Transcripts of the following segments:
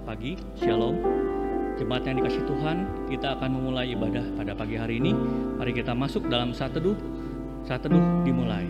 pagi, Shalom. Jemaat yang dikasihi Tuhan, kita akan memulai ibadah pada pagi hari ini. Mari kita masuk dalam saat teduh. Saat teduh dimulai.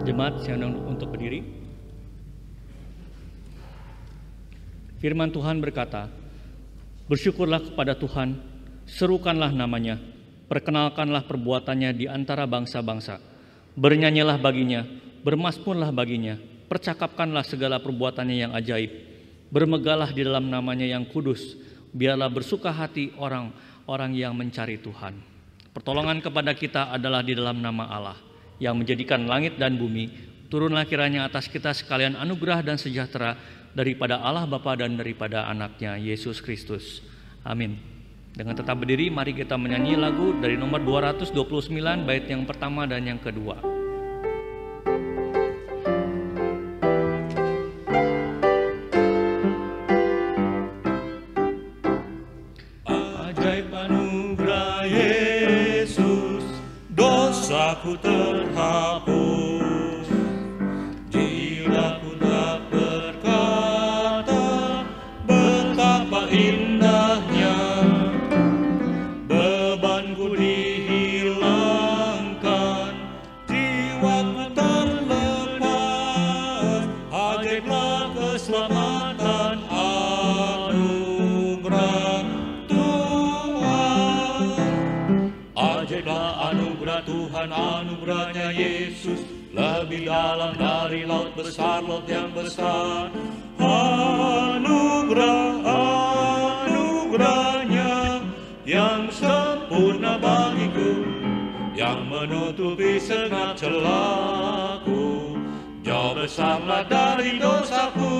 Jemaat saya undang untuk berdiri. Firman Tuhan berkata, "Bersyukurlah kepada Tuhan, serukanlah namanya, perkenalkanlah perbuatannya di antara bangsa-bangsa. Bernyanyilah baginya, bermasmurlah baginya, percakapkanlah segala perbuatannya yang ajaib. Bermegahlah di dalam namanya yang kudus, biarlah bersuka hati orang-orang yang mencari Tuhan. Pertolongan kepada kita adalah di dalam nama Allah, yang menjadikan langit dan bumi. Turunlah kiranya atas kita sekalian anugerah dan sejahtera daripada Allah Bapa dan daripada anaknya Yesus Kristus. Amin." Dengan tetap berdiri, mari kita menyanyi lagu dari nomor 229 bait yang pertama dan yang kedua. Ajaib anugerah Yesus, dosaku terhapus. Jiwaku tak berkata betapa indahnya, bebanku dihilangkan, jiwaku terlepas. Ajaiblah keselamatan anugerah Tuhan. Ajaiblah anugerah Tuhan, anugerahnya Yesus, lebih dalam dari laut besar, laut yang besar. Anugerahnya yang sempurna bagiku, yang menutupi segenap celaku. Jauh besarlah dari dosaku,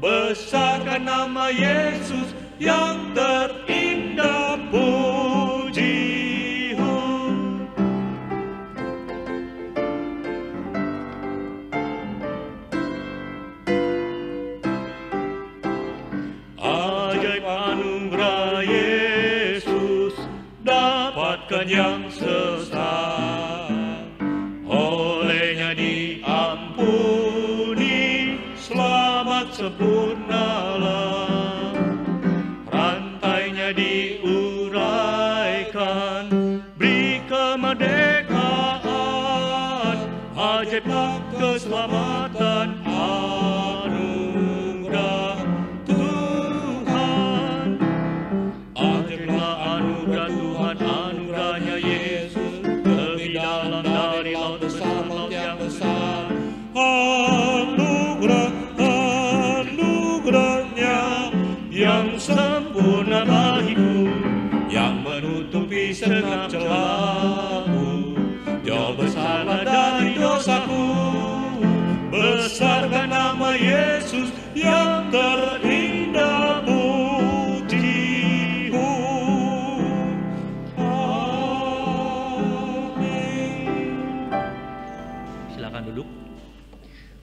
besarkan nama Yesus yang terindah puji. Ajaib anugerah Yesus, dapatkan yang sesat, olehnya diampuni, selamat sempurnalah. Rantainya diuraikan, beri kemerdekaan. Ajaiblah keselamatan anugerah Tuhan. Ajaiblah anugerah Tuhan, anugerahnya Yesus, lebih dalam dari laut besar, laut yang besar. Anugerahnya yang sempurna bagiku, yang menutupi segenap celaku. Jauh besarlah dari dosaku, besarkan nama Yesus yang terindah pujimu. Amin. Silakan duduk.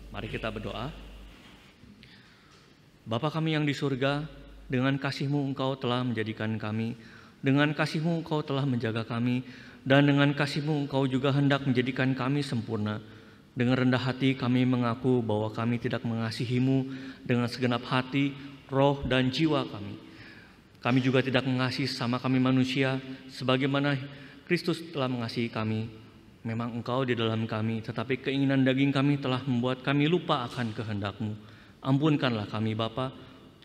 Mari kita berdoa. Bapa kami yang di surga, dengan kasih-Mu Engkau telah menjadikan kami, dengan kasih-Mu Engkau telah menjaga kami, dan dengan kasih-Mu Engkau juga hendak menjadikan kami sempurna. Dengan rendah hati kami mengaku bahwa kami tidak mengasihi-Mu dengan segenap hati, roh, dan jiwa kami. Kami juga tidak mengasihi sama kami manusia, sebagaimana Kristus telah mengasihi kami. Memang Engkau di dalam kami, tetapi keinginan daging kami telah membuat kami lupa akan kehendak-Mu. Ampunkanlah kami Bapa,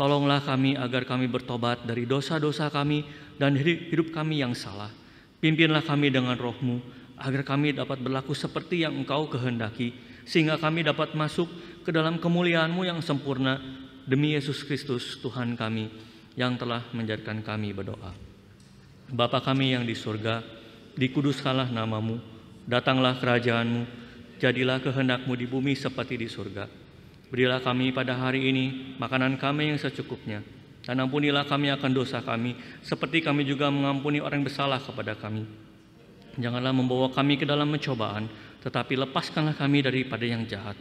Tolonglah kami agar kami bertobat dari dosa-dosa kami dan hidup kami yang salah. Pimpinlah kami dengan roh-Mu, agar kami dapat berlaku seperti yang Engkau kehendaki, sehingga kami dapat masuk ke dalam kemuliaan-Mu yang sempurna, demi Yesus Kristus Tuhan kami, yang telah menjadikan kami berdoa. Bapa kami yang di surga, dikuduskanlah nama-Mu, datanglah kerajaan-Mu, jadilah kehendak-Mu di bumi seperti di surga. Berilah kami pada hari ini makanan kami yang secukupnya, dan ampunilah kami akan dosa kami, seperti kami juga mengampuni orang yang bersalah kepada kami. Janganlah membawa kami ke dalam pencobaan, tetapi lepaskanlah kami daripada yang jahat.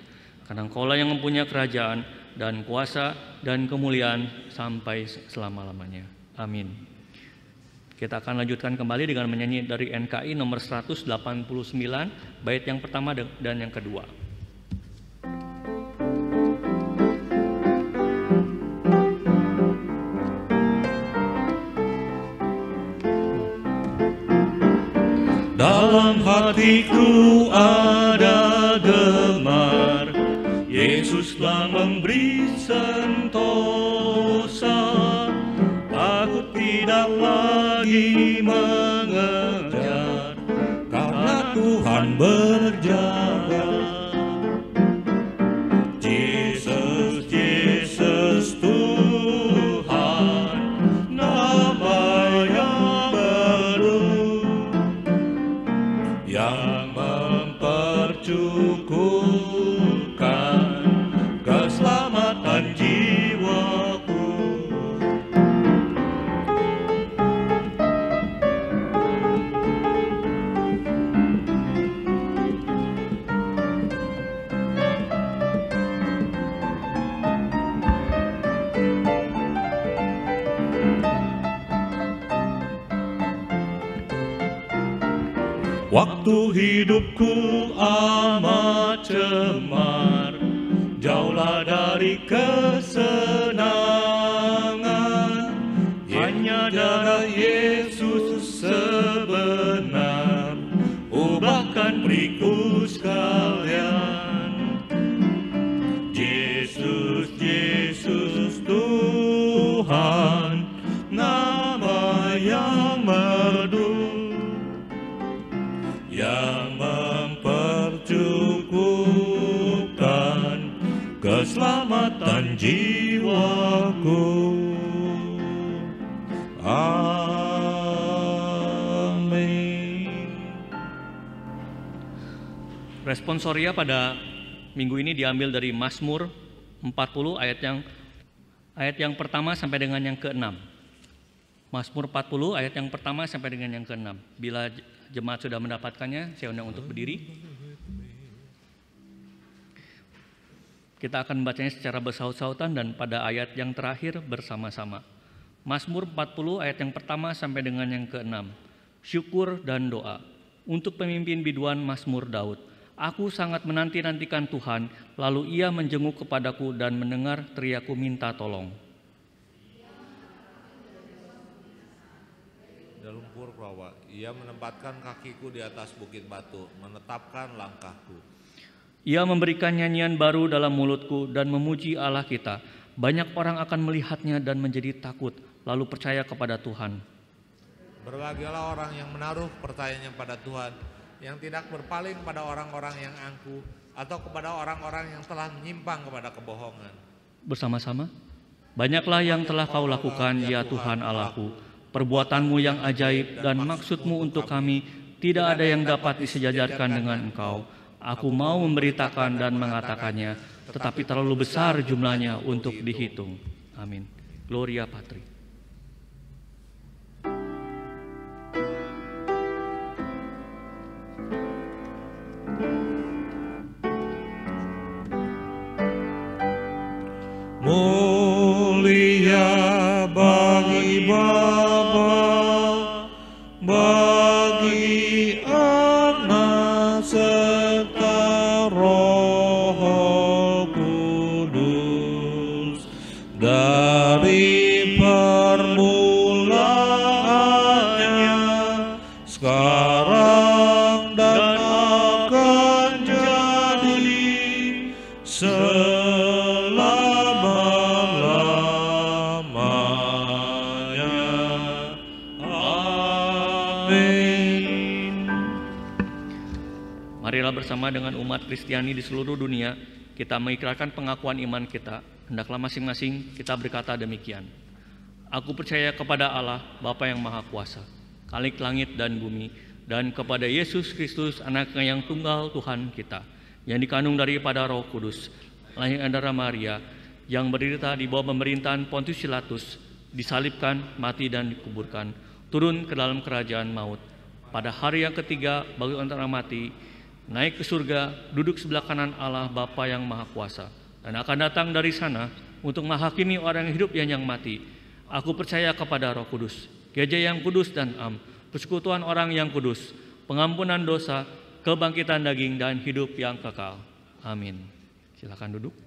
Karena Engkau lah yang mempunyai kerajaan dan kuasa dan kemuliaan sampai selama-lamanya. Amin. Kita akan lanjutkan kembali dengan menyanyi dari NKI nomor 189, bait yang pertama dan yang kedua. Dalam hatiku ada gemar, Yesus telah memberi sentosa. Aku tidak lagi mengejar, karena Tuhan berjaga. Yesus, Yesus Tuhan, nama yang baru, yang mempercukupkan keselamatan jiwaku. Waktu hidupku amat cemar, jauhlah dari kesenangan. Hanya darah Yesus sebenar, ubahkan periku sekalian. Yesus, Yesus Tuhan, nama yang merdu, yang mempercukupkan keselamatan jiwaku. Amin. Responsoria pada minggu ini diambil dari Mazmur 40 ayat yang pertama sampai dengan yang ke-6. Mazmur 40 ayat yang pertama sampai dengan yang ke-6. Bila jemaat sudah mendapatkannya, saya undang untuk berdiri. Kita akan membacanya secara bersaut-sautan dan pada ayat yang terakhir bersama-sama. Mazmur 40 ayat yang pertama sampai dengan yang ke-6. Syukur dan doa. Untuk pemimpin biduan Mazmur Daud. Aku sangat menanti-nantikan Tuhan, lalu Ia menjenguk kepadaku dan mendengar teriakku minta tolong. Lumpur rawa, Ia menempatkan kakiku di atas bukit batu, menetapkan langkahku. Ia memberikan nyanyian baru dalam mulutku dan memuji Allah kita. Banyak orang akan melihatnya dan menjadi takut, lalu percaya kepada Tuhan. Berbahagialah orang yang menaruh percayanya pada Tuhan, yang tidak berpaling pada orang-orang yang angkuh atau kepada orang-orang yang telah menyimpang kepada kebohongan. Bersama-sama, banyaklah yang telah Kau lakukan, ya Tuhan Allahku. Perbuatanmu yang ajaib dan maksudmu untuk kami, tidak ada yang dapat disejajarkan dengan Engkau. Aku mau memberitakan dan mengatakannya, tetapi terlalu besar jumlahnya untuk dihitung. Amin. Gloria Patri. Mulia bagi Bapa, bagi Anak serta Roh Kudus, dari permulaannya, sekarang dan akan jadi selama-lamanya. Marilah bersama dengan umat Kristiani di seluruh dunia kita mengikrarkan pengakuan iman kita. Hendaklah masing-masing kita berkata demikian. Aku percaya kepada Allah, Bapa yang Maha Kuasa, Khalik langit dan bumi, dan kepada Yesus Kristus, Anaknya yang tunggal Tuhan kita, yang dikandung daripada Roh Kudus, lahir dari Maria, yang berderita di bawah pemerintahan Pontius Pilatus, disalibkan, mati dan dikuburkan, turun ke dalam kerajaan maut. Pada hari yang ketiga bangkit antara mati, naik ke surga, duduk sebelah kanan Allah Bapa yang Maha Kuasa, dan akan datang dari sana untuk menghakimi orang yang hidup dan yang mati. Aku percaya kepada Roh Kudus, Gereja yang kudus dan am, persekutuan orang yang kudus, pengampunan dosa, kebangkitan daging dan hidup yang kekal. Amin. Silakan duduk.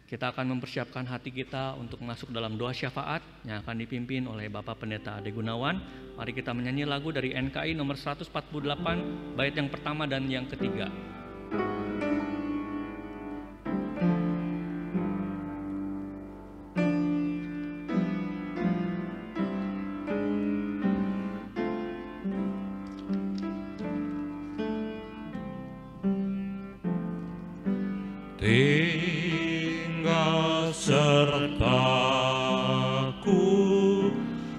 Kita akan mempersiapkan hati kita untuk masuk dalam doa syafaat yang akan dipimpin oleh Bapak Pendeta Ade Gunawan. Mari kita menyanyi lagu dari NKI nomor 148, bait yang pertama dan yang ketiga. Tinggal sertaku,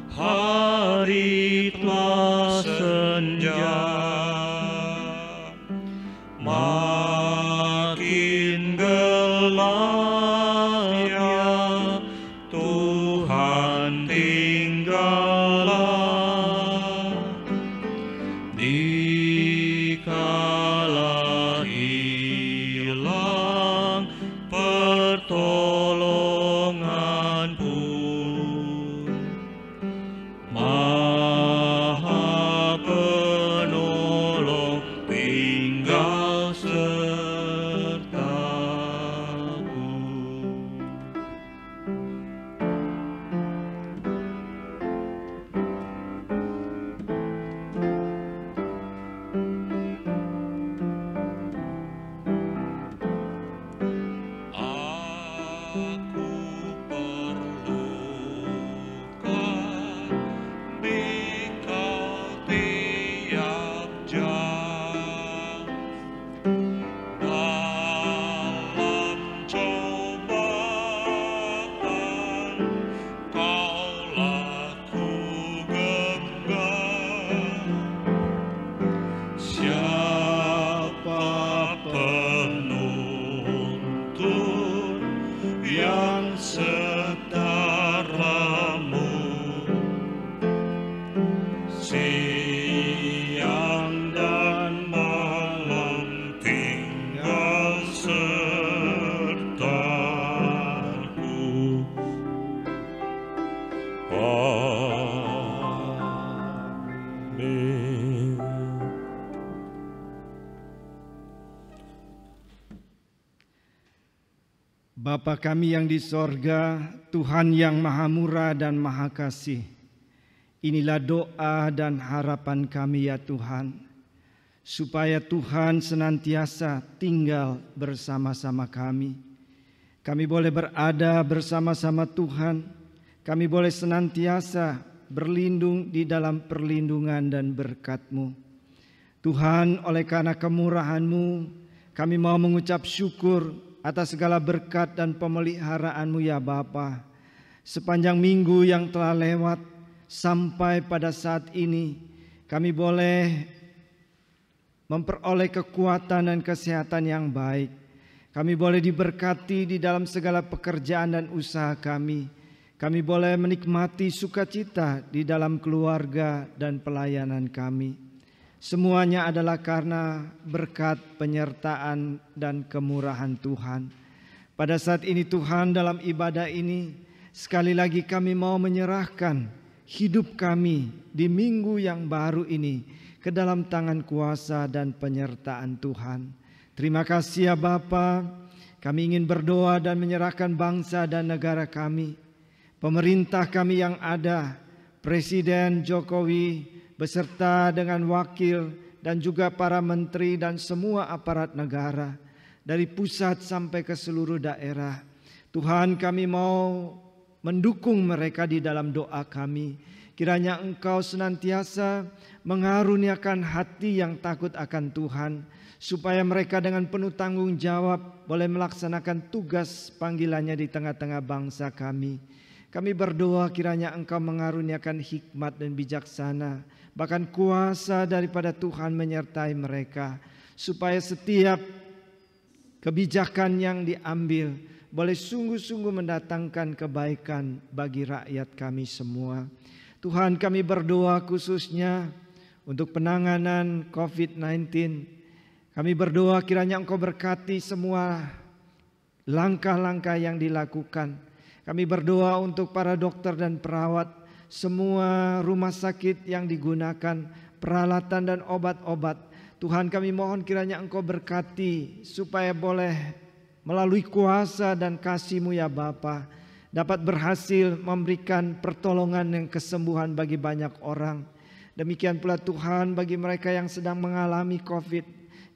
hari telah senja, makin gelap ya Tuhan tinggallah dikala hilang pertolongan pun, Maha Penolong tinggal sertaku. Aku perlukan Engkau tiap jam dalam cobaan, Kaulah ku genggam. Siapa penuntun yang setaramu, siang dan malam tinggal sertaku. Amin. Bapa kami yang di sorga, Tuhan yang maha murah dan maha kasih, inilah doa dan harapan kami ya Tuhan, supaya Tuhan senantiasa tinggal bersama-sama kami. Kami boleh berada bersama-sama Tuhan, kami boleh senantiasa berlindung di dalam perlindungan dan berkat-Mu. Tuhan, oleh karena kemurahan-Mu, kami mau mengucap syukur atas segala berkat dan pemeliharaan-Mu ya Bapa. Sepanjang minggu yang telah lewat sampai pada saat ini, kami boleh memperoleh kekuatan dan kesehatan yang baik. Kami boleh diberkati di dalam segala pekerjaan dan usaha kami. Kami boleh menikmati sukacita di dalam keluarga dan pelayanan kami. Semuanya adalah karena berkat penyertaan dan kemurahan Tuhan. Pada saat ini Tuhan, dalam ibadah ini sekali lagi kami mau menyerahkan hidup kami di minggu yang baru ini ke dalam tangan kuasa dan penyertaan Tuhan. Terima kasih ya Bapa. Kami ingin berdoa dan menyerahkan bangsa dan negara kami, pemerintah kami yang ada, Presiden Jokowi beserta dengan wakil dan juga para menteri dan semua aparat negara dari pusat sampai ke seluruh daerah. Tuhan, kami mau mendukung mereka di dalam doa kami. Kiranya Engkau senantiasa mengaruniakan hati yang takut akan Tuhan, supaya mereka dengan penuh tanggung jawab boleh melaksanakan tugas panggilannya di tengah-tengah bangsa kami. Kami berdoa kiranya Engkau mengaruniakan hikmat dan bijaksana, bahkan kuasa daripada Tuhan menyertai mereka, supaya setiap kebijakan yang diambil boleh sungguh-sungguh mendatangkan kebaikan bagi rakyat kami semua. Tuhan, kami berdoa khususnya untuk penanganan COVID-19. Kami berdoa kiranya Engkau berkati semua langkah-langkah yang dilakukan. Kami berdoa untuk para dokter dan perawat, semua rumah sakit yang digunakan, peralatan dan obat-obat. Tuhan, kami mohon kiranya Engkau berkati supaya boleh melalui kuasa dan kasih-Mu ya Bapa, dapat berhasil memberikan pertolongan dan kesembuhan bagi banyak orang. Demikian pula Tuhan, bagi mereka yang sedang mengalami COVID,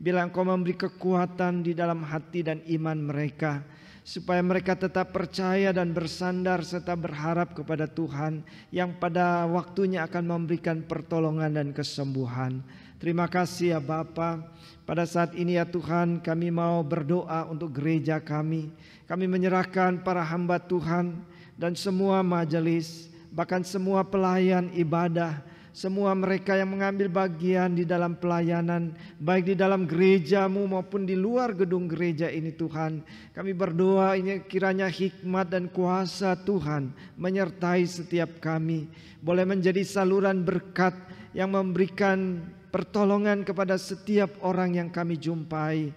bila Engkau memberi kekuatan di dalam hati dan iman mereka, supaya mereka tetap percaya dan bersandar serta berharap kepada Tuhan yang pada waktunya akan memberikan pertolongan dan kesembuhan. Terima kasih ya Bapa. Pada saat ini ya Tuhan, kami mau berdoa untuk gereja kami. Kami menyerahkan para hamba Tuhan dan semua majelis, bahkan semua pelayan ibadah, semua mereka yang mengambil bagian di dalam pelayanan, baik di dalam gereja-Mu maupun di luar gedung gereja ini Tuhan. Kami berdoa ini kiranya hikmat dan kuasa Tuhan menyertai setiap kami, boleh menjadi saluran berkat yang memberikan pertolongan kepada setiap orang yang kami jumpai,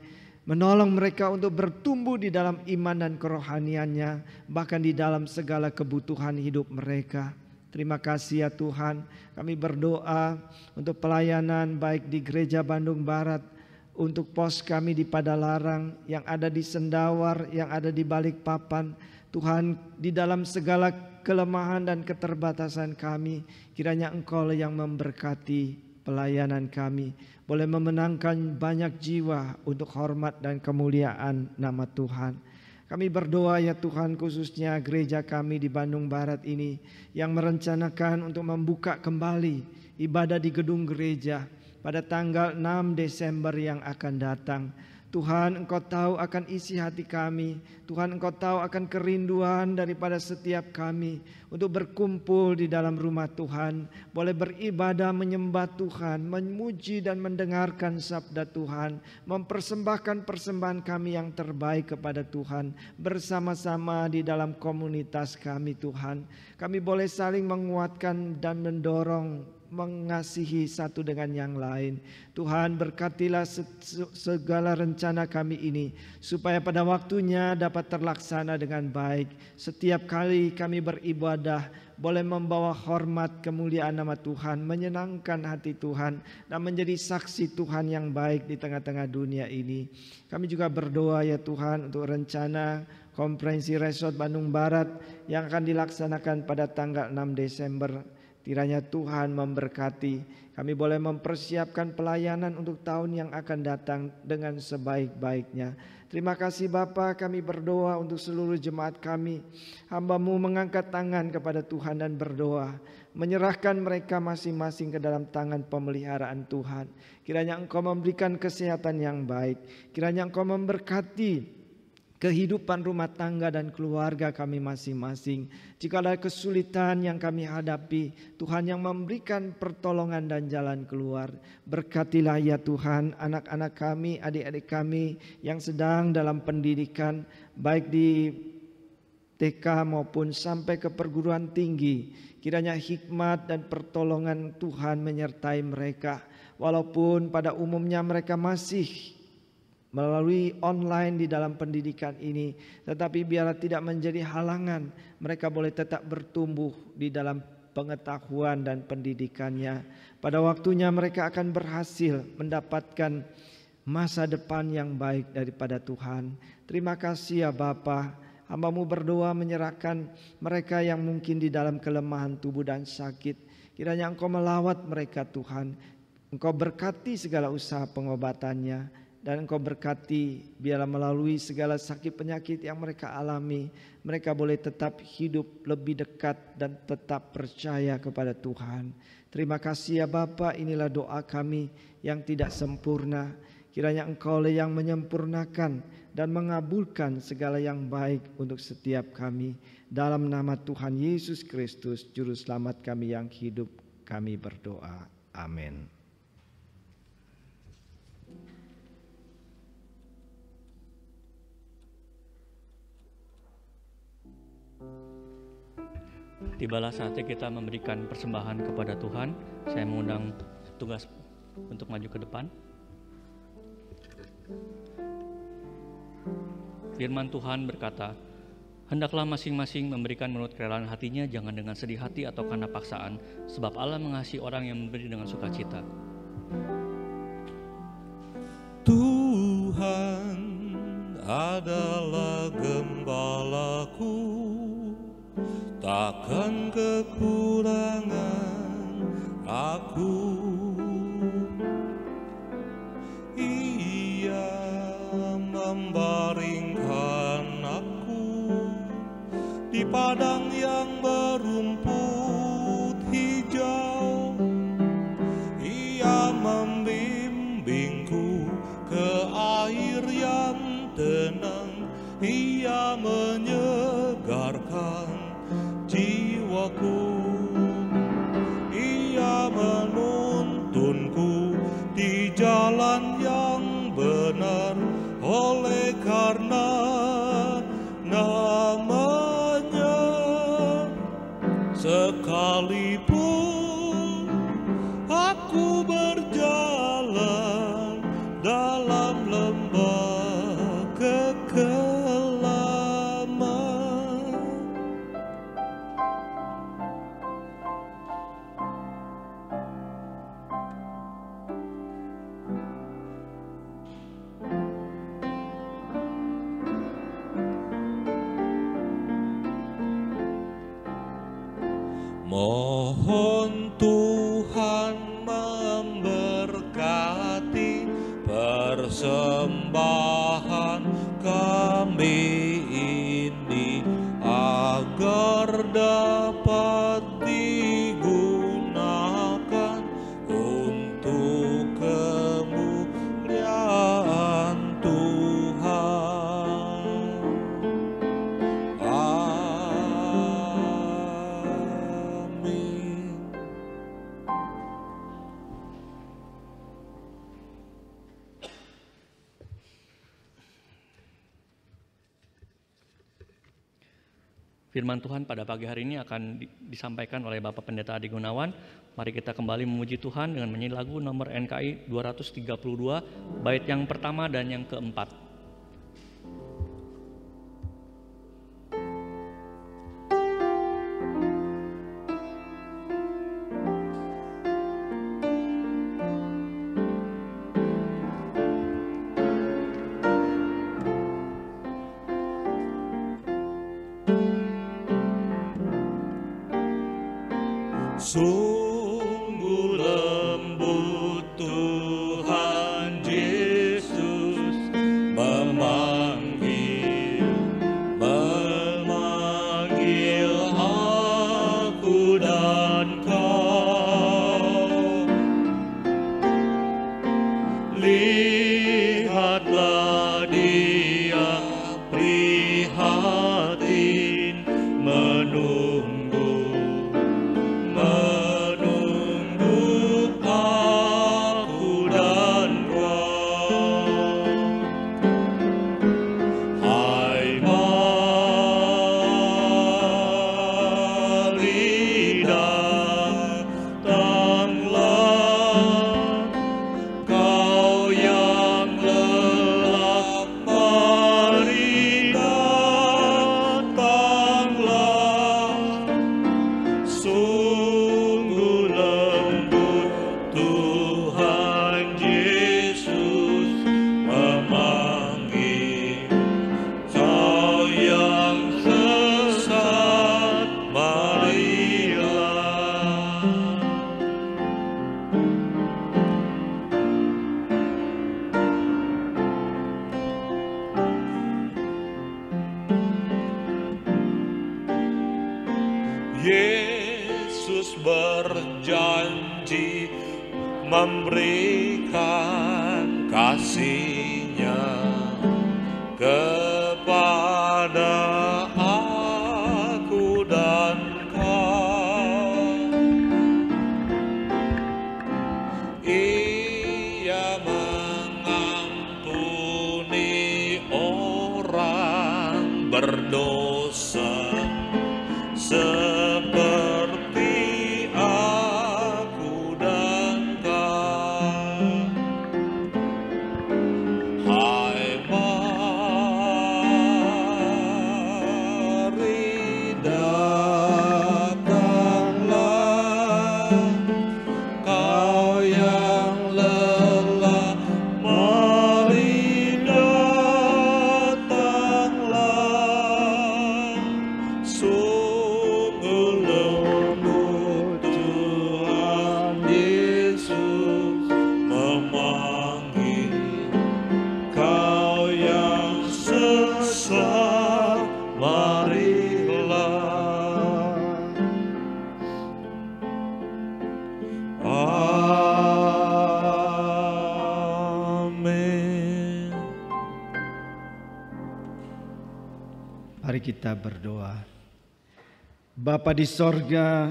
menolong mereka untuk bertumbuh di dalam iman dan kerohaniannya, bahkan di dalam segala kebutuhan hidup mereka. Terima kasih ya Tuhan. Kami berdoa untuk pelayanan baik di Gereja Bandung Barat, untuk pos kami di Padalarang, yang ada di Sendawar, yang ada di Balikpapan. Tuhan, di dalam segala kelemahan dan keterbatasan kami, kiranya Engkau yang memberkati pelayanan kami, boleh memenangkan banyak jiwa untuk hormat dan kemuliaan nama Tuhan. Kami berdoa ya Tuhan, khususnya gereja kami di Bandung Barat ini yang merencanakan untuk membuka kembali ibadah di gedung gereja pada tanggal 6 Desember yang akan datang. Tuhan, Engkau tahu akan isi hati kami. Tuhan, Engkau tahu akan kerinduan daripada setiap kami untuk berkumpul di dalam rumah Tuhan, boleh beribadah menyembah Tuhan, memuji dan mendengarkan sabda Tuhan, mempersembahkan persembahan kami yang terbaik kepada Tuhan bersama-sama di dalam komunitas kami Tuhan. Kami boleh saling menguatkan dan mendorong, mengasihi satu dengan yang lain. Tuhan, berkatilah segala rencana kami ini, supaya pada waktunya dapat terlaksana dengan baik. Setiap kali kami beribadah boleh membawa hormat kemuliaan nama Tuhan, menyenangkan hati Tuhan, dan menjadi saksi Tuhan yang baik di tengah-tengah dunia ini. Kami juga berdoa ya Tuhan untuk rencana Konferensi Resort Bandung Barat yang akan dilaksanakan pada tanggal 6 Desember. Kiranya Tuhan memberkati, kami boleh mempersiapkan pelayanan untuk tahun yang akan datang dengan sebaik-baiknya. Terima kasih Bapa, kami berdoa untuk seluruh jemaat kami. Hamba-Mu mengangkat tangan kepada Tuhan dan berdoa, menyerahkan mereka masing-masing ke dalam tangan pemeliharaan Tuhan. Kiranya Engkau memberikan kesehatan yang baik, kiranya Engkau memberkati kehidupan rumah tangga dan keluarga kami masing-masing. Jika ada kesulitan yang kami hadapi, Tuhan yang memberikan pertolongan dan jalan keluar. Berkatilah ya Tuhan anak-anak kami, adik-adik kami yang sedang dalam pendidikan, baik di TK maupun sampai ke perguruan tinggi. Kiranya hikmat dan pertolongan Tuhan menyertai mereka. Walaupun pada umumnya mereka masih melalui online di dalam pendidikan ini, tetapi biarlah tidak menjadi halangan, mereka boleh tetap bertumbuh di dalam pengetahuan dan pendidikannya. Pada waktunya mereka akan berhasil mendapatkan masa depan yang baik daripada Tuhan. Terima kasih ya Bapa. Hamba-Mu berdoa menyerahkan mereka yang mungkin di dalam kelemahan tubuh dan sakit. Kiranya Engkau melawat mereka Tuhan. Engkau berkati segala usaha pengobatannya. Dan Engkau berkati, biarlah melalui segala sakit penyakit yang mereka alami, mereka boleh tetap hidup lebih dekat dan tetap percaya kepada Tuhan. Terima kasih ya Bapa, inilah doa kami yang tidak sempurna. Kiranya Engkau yang menyempurnakan dan mengabulkan segala yang baik untuk setiap kami. Dalam nama Tuhan Yesus Kristus, Juru Selamat kami yang hidup, kami berdoa. Amin. Tibalah saatnya kita memberikan persembahan kepada Tuhan. Saya mengundang tugas untuk maju ke depan. Firman Tuhan berkata, hendaklah masing-masing memberikan menurut kerelaan hatinya, jangan dengan sedih hati atau karena paksaan, sebab Allah mengasihi orang yang memberi dengan sukacita. Tuhan adalah gembalaku, takkan kekurangan aku. Ia membaringkan aku di padang yang berumput hijau. Ia membimbingku ke air yang tenang. Ia menyegarkan jiwaku. Ia menuntunku di jalan yang benar oleh karena namanya. Sekalipun aku berjalan dalam lembah kekelaman, mohon Tuhan memberkati persembahan kami ini, agar dapat digunakan untuk kemuliaan Tuhan. Amin. Firman Tuhan pada pagi hari ini akan disampaikan oleh Bapak Pendeta Adi Gunawan. Mari kita kembali memuji Tuhan dengan menyanyi lagu nomor NKI 232, bait yang pertama dan yang keempat. Sungguh lembut Tuhan Yesus memanggil aku dan kau. Lihatlah Dia prihatin menunggu berjanji memberikan kasih-Nya kepada aku dan kau. Ia mengampuni orang berdosa seperti aku dan kau. Hai, mari datanglah, kau yang lelah, mari datanglah. Sungguh lembut Tuhan Yesus memanggil kau yang sesat, marilah. Amin. Mari kita berdoa. Bapa di sorga,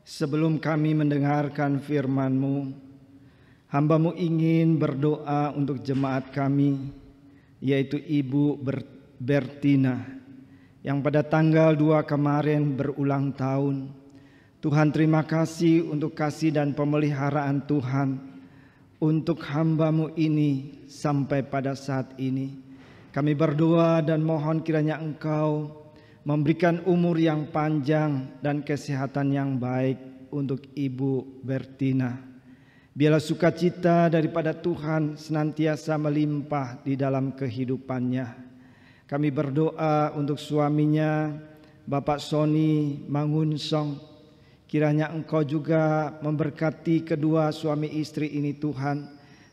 sebelum kami mendengarkan firman-Mu, hamba-Mu ingin berdoa untuk jemaat kami, yaitu Ibu Bertina, yang pada tanggal 2 kemarin berulang tahun. Tuhan, terima kasih untuk kasih dan pemeliharaan Tuhan untuk hamba-Mu ini sampai pada saat ini. Kami berdoa dan mohon kiranya Engkau memberikan umur yang panjang dan kesehatan yang baik untuk Ibu Bertina. Biarlah sukacita daripada Tuhan senantiasa melimpah di dalam kehidupannya. Kami berdoa untuk suaminya, Bapak Sony Mangunsong. Kiranya Engkau juga memberkati kedua suami istri ini Tuhan.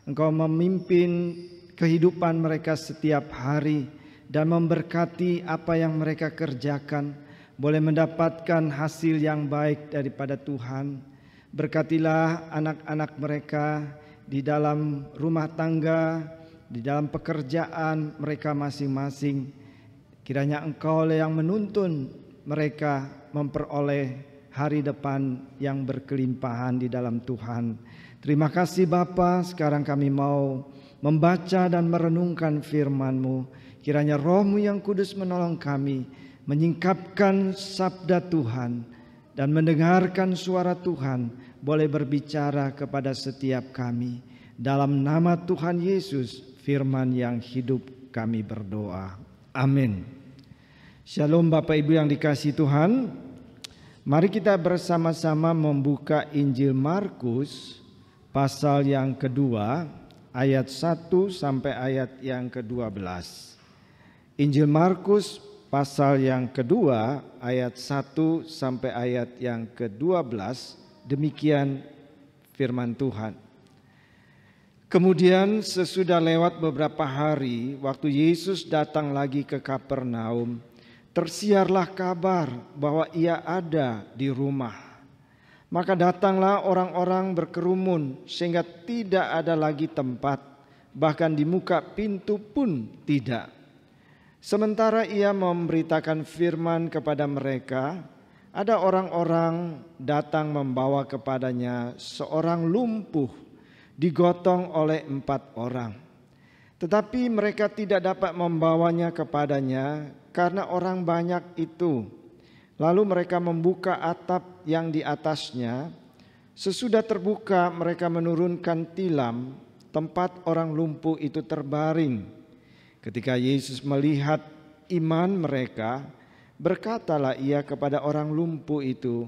Engkau memimpin kehidupan mereka setiap hari dan memberkati apa yang mereka kerjakan, boleh mendapatkan hasil yang baik daripada Tuhan. Berkatilah anak-anak mereka di dalam rumah tangga, di dalam pekerjaan mereka masing-masing. Kiranya Engkau yang menuntun mereka memperoleh hari depan yang berkelimpahan di dalam Tuhan. Terima kasih Bapa. Sekarang kami mau membaca dan merenungkan firman-Mu. Kiranya Roh-Mu yang kudus menolong kami menyingkapkan sabda Tuhan dan mendengarkan suara Tuhan boleh berbicara kepada setiap kami. Dalam nama Tuhan Yesus, firman yang hidup kami berdoa. Amin. Shalom Bapak Ibu yang dikasihi Tuhan. Mari kita bersama-sama membuka Injil Markus pasal yang kedua, ayat 1 sampai ayat yang ke-12. Injil Markus pasal yang kedua ayat 1 sampai ayat yang ke-12, demikian firman Tuhan. Kemudian sesudah lewat beberapa hari, waktu Yesus datang lagi ke Kapernaum, tersiarlah kabar bahwa Ia ada di rumah. Maka datanglah orang-orang berkerumun sehingga tidak ada lagi tempat, bahkan di muka pintu pun tidak. Sementara Ia memberitakan firman kepada mereka, ada orang-orang datang membawa kepadanya seorang lumpuh digotong oleh 4 orang. Tetapi mereka tidak dapat membawanya kepadanya karena orang banyak itu. Lalu mereka membuka atap yang di atasnya. Sesudah terbuka mereka menurunkan tilam tempat orang lumpuh itu terbaring. Ketika Yesus melihat iman mereka, berkatalah Ia kepada orang lumpuh itu,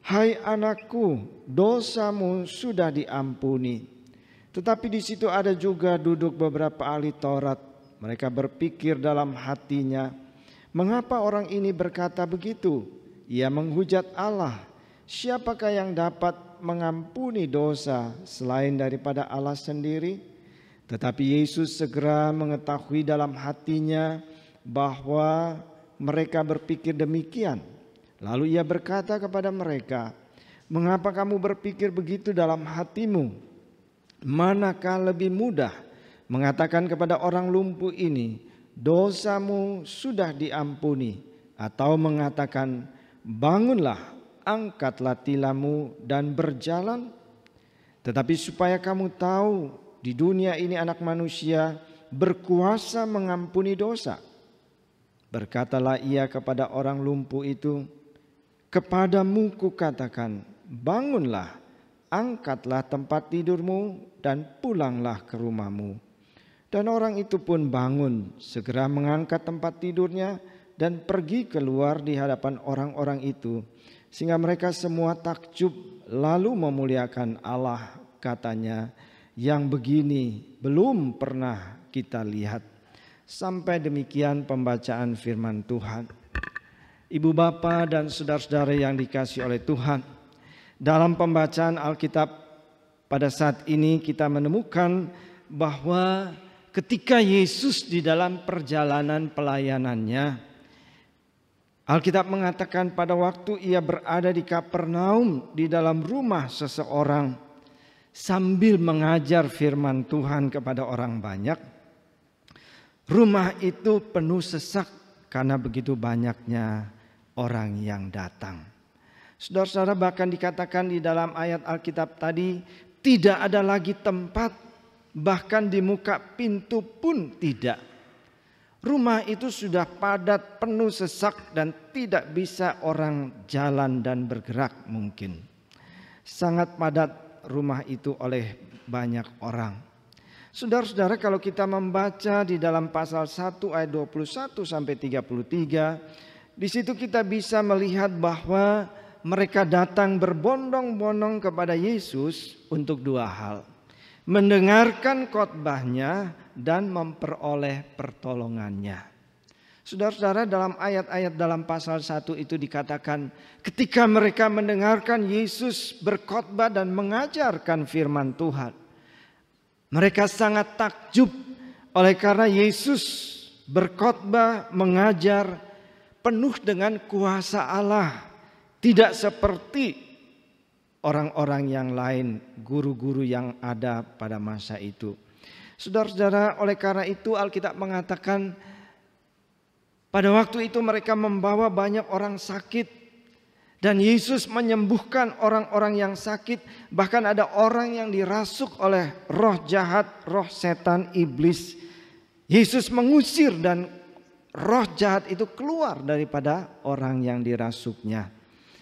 "Hai anakku, dosamu sudah diampuni." Tetapi di situ ada juga duduk beberapa ahli Taurat. Mereka berpikir dalam hatinya, "Mengapa orang ini berkata begitu? Ia menghujat Allah. Siapakah yang dapat mengampuni dosa selain daripada Allah sendiri?" Tetapi Yesus segera mengetahui dalam hatinya bahwa mereka berpikir demikian. Lalu Ia berkata kepada mereka, Mengapa kamu berpikir begitu dalam hatimu? Manakah lebih mudah mengatakan kepada orang lumpuh ini, dosamu sudah diampuni, atau mengatakan, bangunlah, angkatlah tilammu dan berjalan? Tetapi supaya kamu tahu, di dunia ini Anak Manusia berkuasa mengampuni dosa. Berkatalah ia kepada orang lumpuh itu, kepadamu kukatakan, bangunlah, angkatlah tempat tidurmu dan pulanglah ke rumahmu. Dan orang itu pun bangun, segera mengangkat tempat tidurnya dan pergi keluar di hadapan orang-orang itu, sehingga mereka semua takjub lalu memuliakan Allah, katanya, yang begini belum pernah kita lihat. Sampai demikian pembacaan firman Tuhan. Ibu bapa dan saudara-saudara yang dikasihi oleh Tuhan, dalam pembacaan Alkitab pada saat ini kita menemukan bahwa ketika Yesus di dalam perjalanan pelayanannya, Alkitab mengatakan pada waktu ia berada di Kapernaum di dalam rumah seseorang sambil mengajar firman Tuhan kepada orang banyak, rumah itu penuh sesak karena begitu banyaknya orang yang datang. Saudara-saudara, bahkan dikatakan di dalam ayat Alkitab tadi, tidak ada lagi tempat, bahkan di muka pintu pun tidak. Rumah itu sudah padat, penuh sesak, dan tidak bisa orang jalan dan bergerak mungkin. Sangat padat rumah itu oleh banyak orang. Saudara-saudara, kalau kita membaca di dalam pasal 1 ayat 21 sampai 33, di situ kita bisa melihat bahwa mereka datang berbondong-bondong kepada Yesus untuk dua hal: mendengarkan khotbahnya dan memperoleh pertolongannya. Saudara-saudara, dalam ayat-ayat dalam pasal 1 itu dikatakan ketika mereka mendengarkan Yesus berkhotbah dan mengajarkan firman Tuhan, mereka sangat takjub oleh karena Yesus berkhotbah, mengajar penuh dengan kuasa Allah. Tidak seperti orang-orang yang lain, guru-guru yang ada pada masa itu. Saudara-saudara, oleh karena itu Alkitab mengatakan pada waktu itu mereka membawa banyak orang sakit dan Yesus menyembuhkan orang-orang yang sakit. Bahkan ada orang yang dirasuk oleh roh jahat, roh setan, iblis. Yesus mengusir dan roh jahat itu keluar daripada orang yang dirasuknya.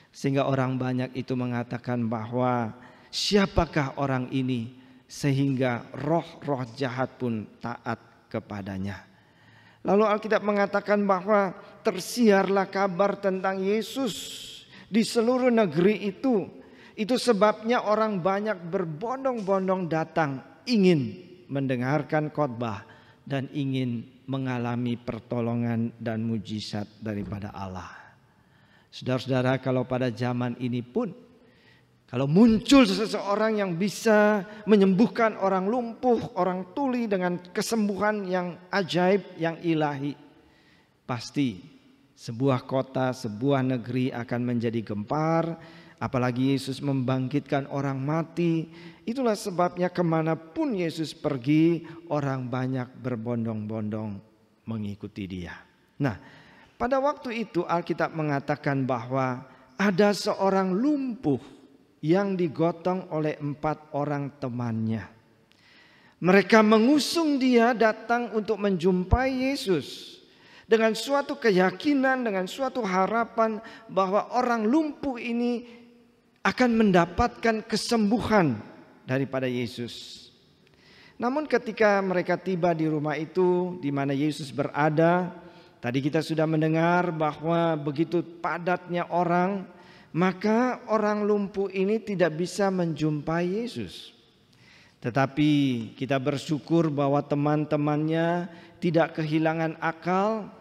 Sehingga orang banyak itu mengatakan bahwa siapakah orang ini sehingga roh-roh jahat pun taat kepadanya. Lalu Alkitab mengatakan bahwa tersiarlah kabar tentang Yesus di seluruh negeri itu. Itu sebabnya orang banyak berbondong-bondong datang ingin mendengarkan khotbah dan ingin mengalami pertolongan dan mujizat daripada Allah. Saudara-saudara, kalau pada zaman ini pun, kalau muncul seseorang yang bisa menyembuhkan orang lumpuh, orang tuli dengan kesembuhan yang ajaib, yang ilahi, pasti sebuah kota, sebuah negeri akan menjadi gempar. Apalagi Yesus membangkitkan orang mati. Itulah sebabnya kemanapun Yesus pergi, orang banyak berbondong-bondong mengikuti dia. Nah, pada waktu itu Alkitab mengatakan bahwa ada seorang lumpuh yang digotong oleh 4 orang temannya. Mereka mengusung dia datang untuk menjumpai Yesus dengan suatu keyakinan, dengan suatu harapan bahwa orang lumpuh ini akan mendapatkan kesembuhan daripada Yesus. Namun ketika mereka tiba di rumah itu di mana Yesus berada, tadi kita sudah mendengar bahwa begitu padatnya orang, maka orang lumpuh ini tidak bisa menjumpai Yesus. Tetapi kita bersyukur bahwa teman-temannya tidak kehilangan akal.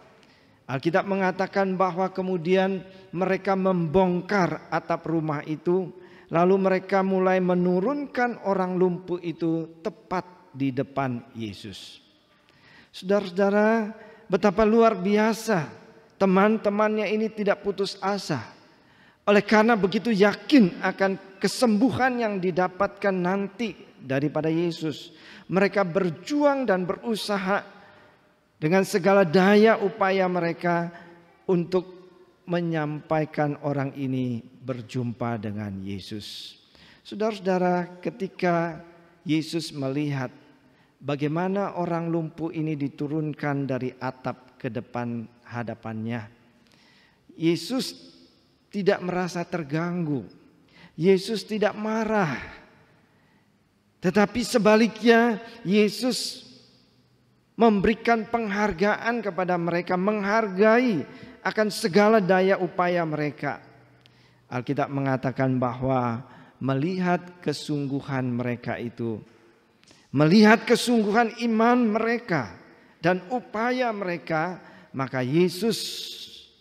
Alkitab mengatakan bahwa kemudian mereka membongkar atap rumah itu, lalu mereka mulai menurunkan orang lumpuh itu tepat di depan Yesus. Saudara-saudara, betapa luar biasa teman-temannya ini tidak putus asa. Oleh karena begitu yakin akan kesembuhan yang didapatkan nanti daripada Yesus, mereka berjuang dan berusaha dengan segala daya upaya mereka untuk menyampaikan orang ini berjumpa dengan Yesus. Saudara-saudara, ketika Yesus melihat bagaimana orang lumpuh ini diturunkan dari atap ke depan hadapannya, Yesus tidak merasa terganggu. Yesus tidak marah. Tetapi sebaliknya Yesus memberikan penghargaan kepada mereka, menghargai akan segala daya upaya mereka. Alkitab mengatakan bahwa melihat kesungguhan mereka itu, melihat kesungguhan iman mereka dan upaya mereka, maka Yesus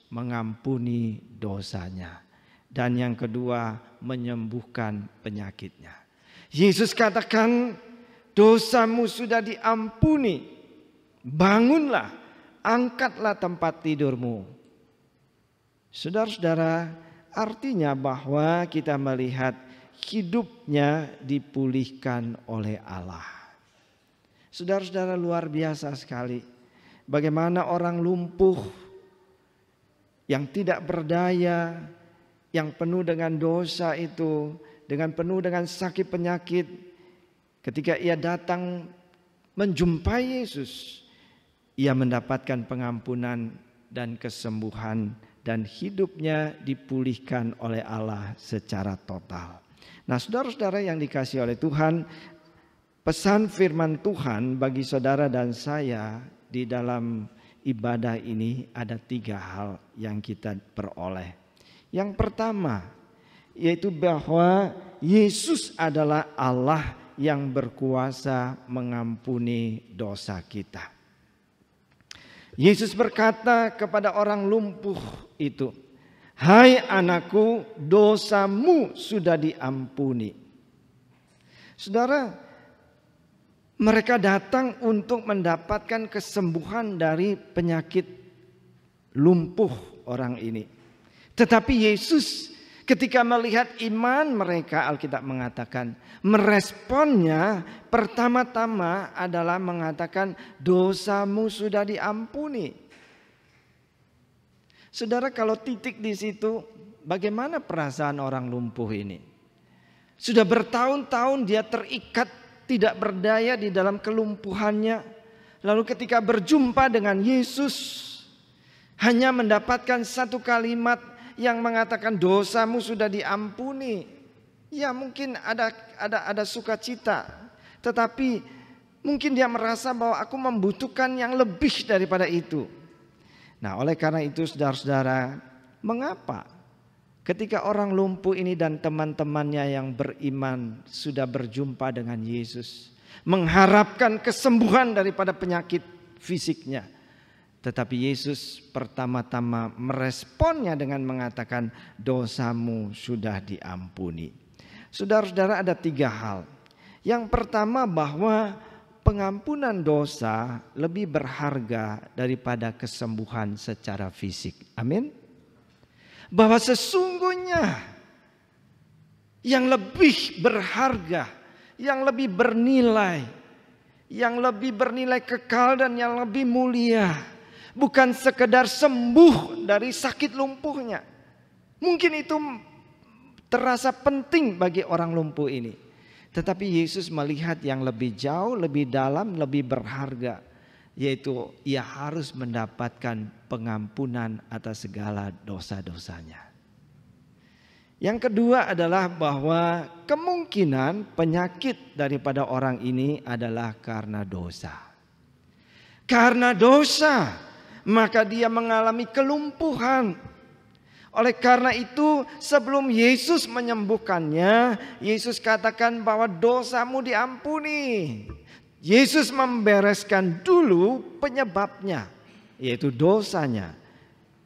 mengampuni dosanya. Dan yang kedua, menyembuhkan penyakitnya. Yesus katakan, dosamu sudah diampuni. Bangunlah, angkatlah tempat tidurmu. Saudara-saudara, artinya bahwa kita melihat hidupnya dipulihkan oleh Allah. Saudara-saudara, luar biasa sekali bagaimana orang lumpuh yang tidak berdaya, yang penuh dengan dosa itu, dengan penuh dengan sakit penyakit, ketika ia datang menjumpai Yesus, ia mendapatkan pengampunan dan kesembuhan, dan hidupnya dipulihkan oleh Allah secara total. Nah, saudara-saudara yang dikasihi oleh Tuhan, pesan firman Tuhan bagi saudara dan saya di dalam ibadah ini ada 3 hal yang kita peroleh. Yang pertama, yaitu bahwa Yesus adalah Allah yang berkuasa mengampuni dosa kita. Yesus berkata kepada orang lumpuh itu, "Hai anakku, dosamu sudah diampuni." Saudara, mereka datang untuk mendapatkan kesembuhan dari penyakit lumpuh orang ini. Tetapi Yesus ketika melihat iman mereka, Alkitab mengatakan, meresponnya pertama-tama adalah mengatakan, dosamu sudah diampuni. Saudara, kalau titik di situ, bagaimana perasaan orang lumpuh ini? Sudah bertahun-tahun dia terikat, tidak berdaya di dalam kelumpuhannya. Lalu ketika berjumpa dengan Yesus, hanya mendapatkan satu kalimat yang mengatakan dosamu sudah diampuni. Ya, mungkin ada sukacita, tetapi mungkin dia merasa bahwa aku membutuhkan yang lebih daripada itu. Nah, oleh karena itu saudara-saudara, mengapa ketika orang lumpuh ini dan teman-temannya yang beriman sudah berjumpa dengan Yesus, mengharapkan kesembuhan daripada penyakit fisiknya, tetapi Yesus pertama-tama meresponnya dengan mengatakan, dosamu sudah diampuni. Saudara-saudara, ada 3 hal. Yang pertama, bahwa pengampunan dosa lebih berharga daripada kesembuhan secara fisik. Amin. Bahwa sesungguhnya yang lebih berharga, yang lebih bernilai, yang lebih bernilai kekal dan yang lebih mulia, bukan sekedar sembuh dari sakit lumpuhnya. Mungkin itu terasa penting bagi orang lumpuh ini, tetapi Yesus melihat yang lebih jauh, lebih dalam, lebih berharga, yaitu ia harus mendapatkan pengampunan atas segala dosa-dosanya. Yang kedua adalah bahwa kemungkinan penyakit daripada orang ini adalah karena dosa. Karena dosa, maka dia mengalami kelumpuhan. Oleh karena itu, sebelum Yesus menyembuhkannya, Yesus katakan bahwa dosamu diampuni. Yesus membereskan dulu penyebabnya, yaitu dosanya,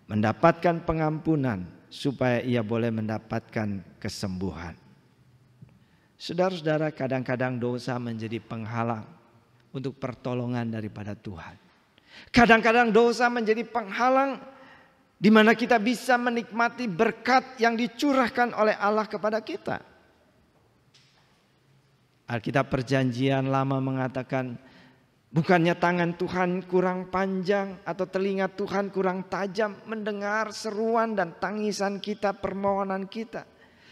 mendapatkan pengampunan supaya ia boleh mendapatkan kesembuhan. Saudara-saudara, kadang-kadang dosa menjadi penghalang untuk pertolongan daripada Tuhan. Kadang-kadang dosa menjadi penghalang di mana kita bisa menikmati berkat yang dicurahkan oleh Allah kepada kita. Alkitab Perjanjian Lama mengatakan, bukannya tangan Tuhan kurang panjang atau telinga Tuhan kurang tajam mendengar seruan dan tangisan kita, permohonan kita.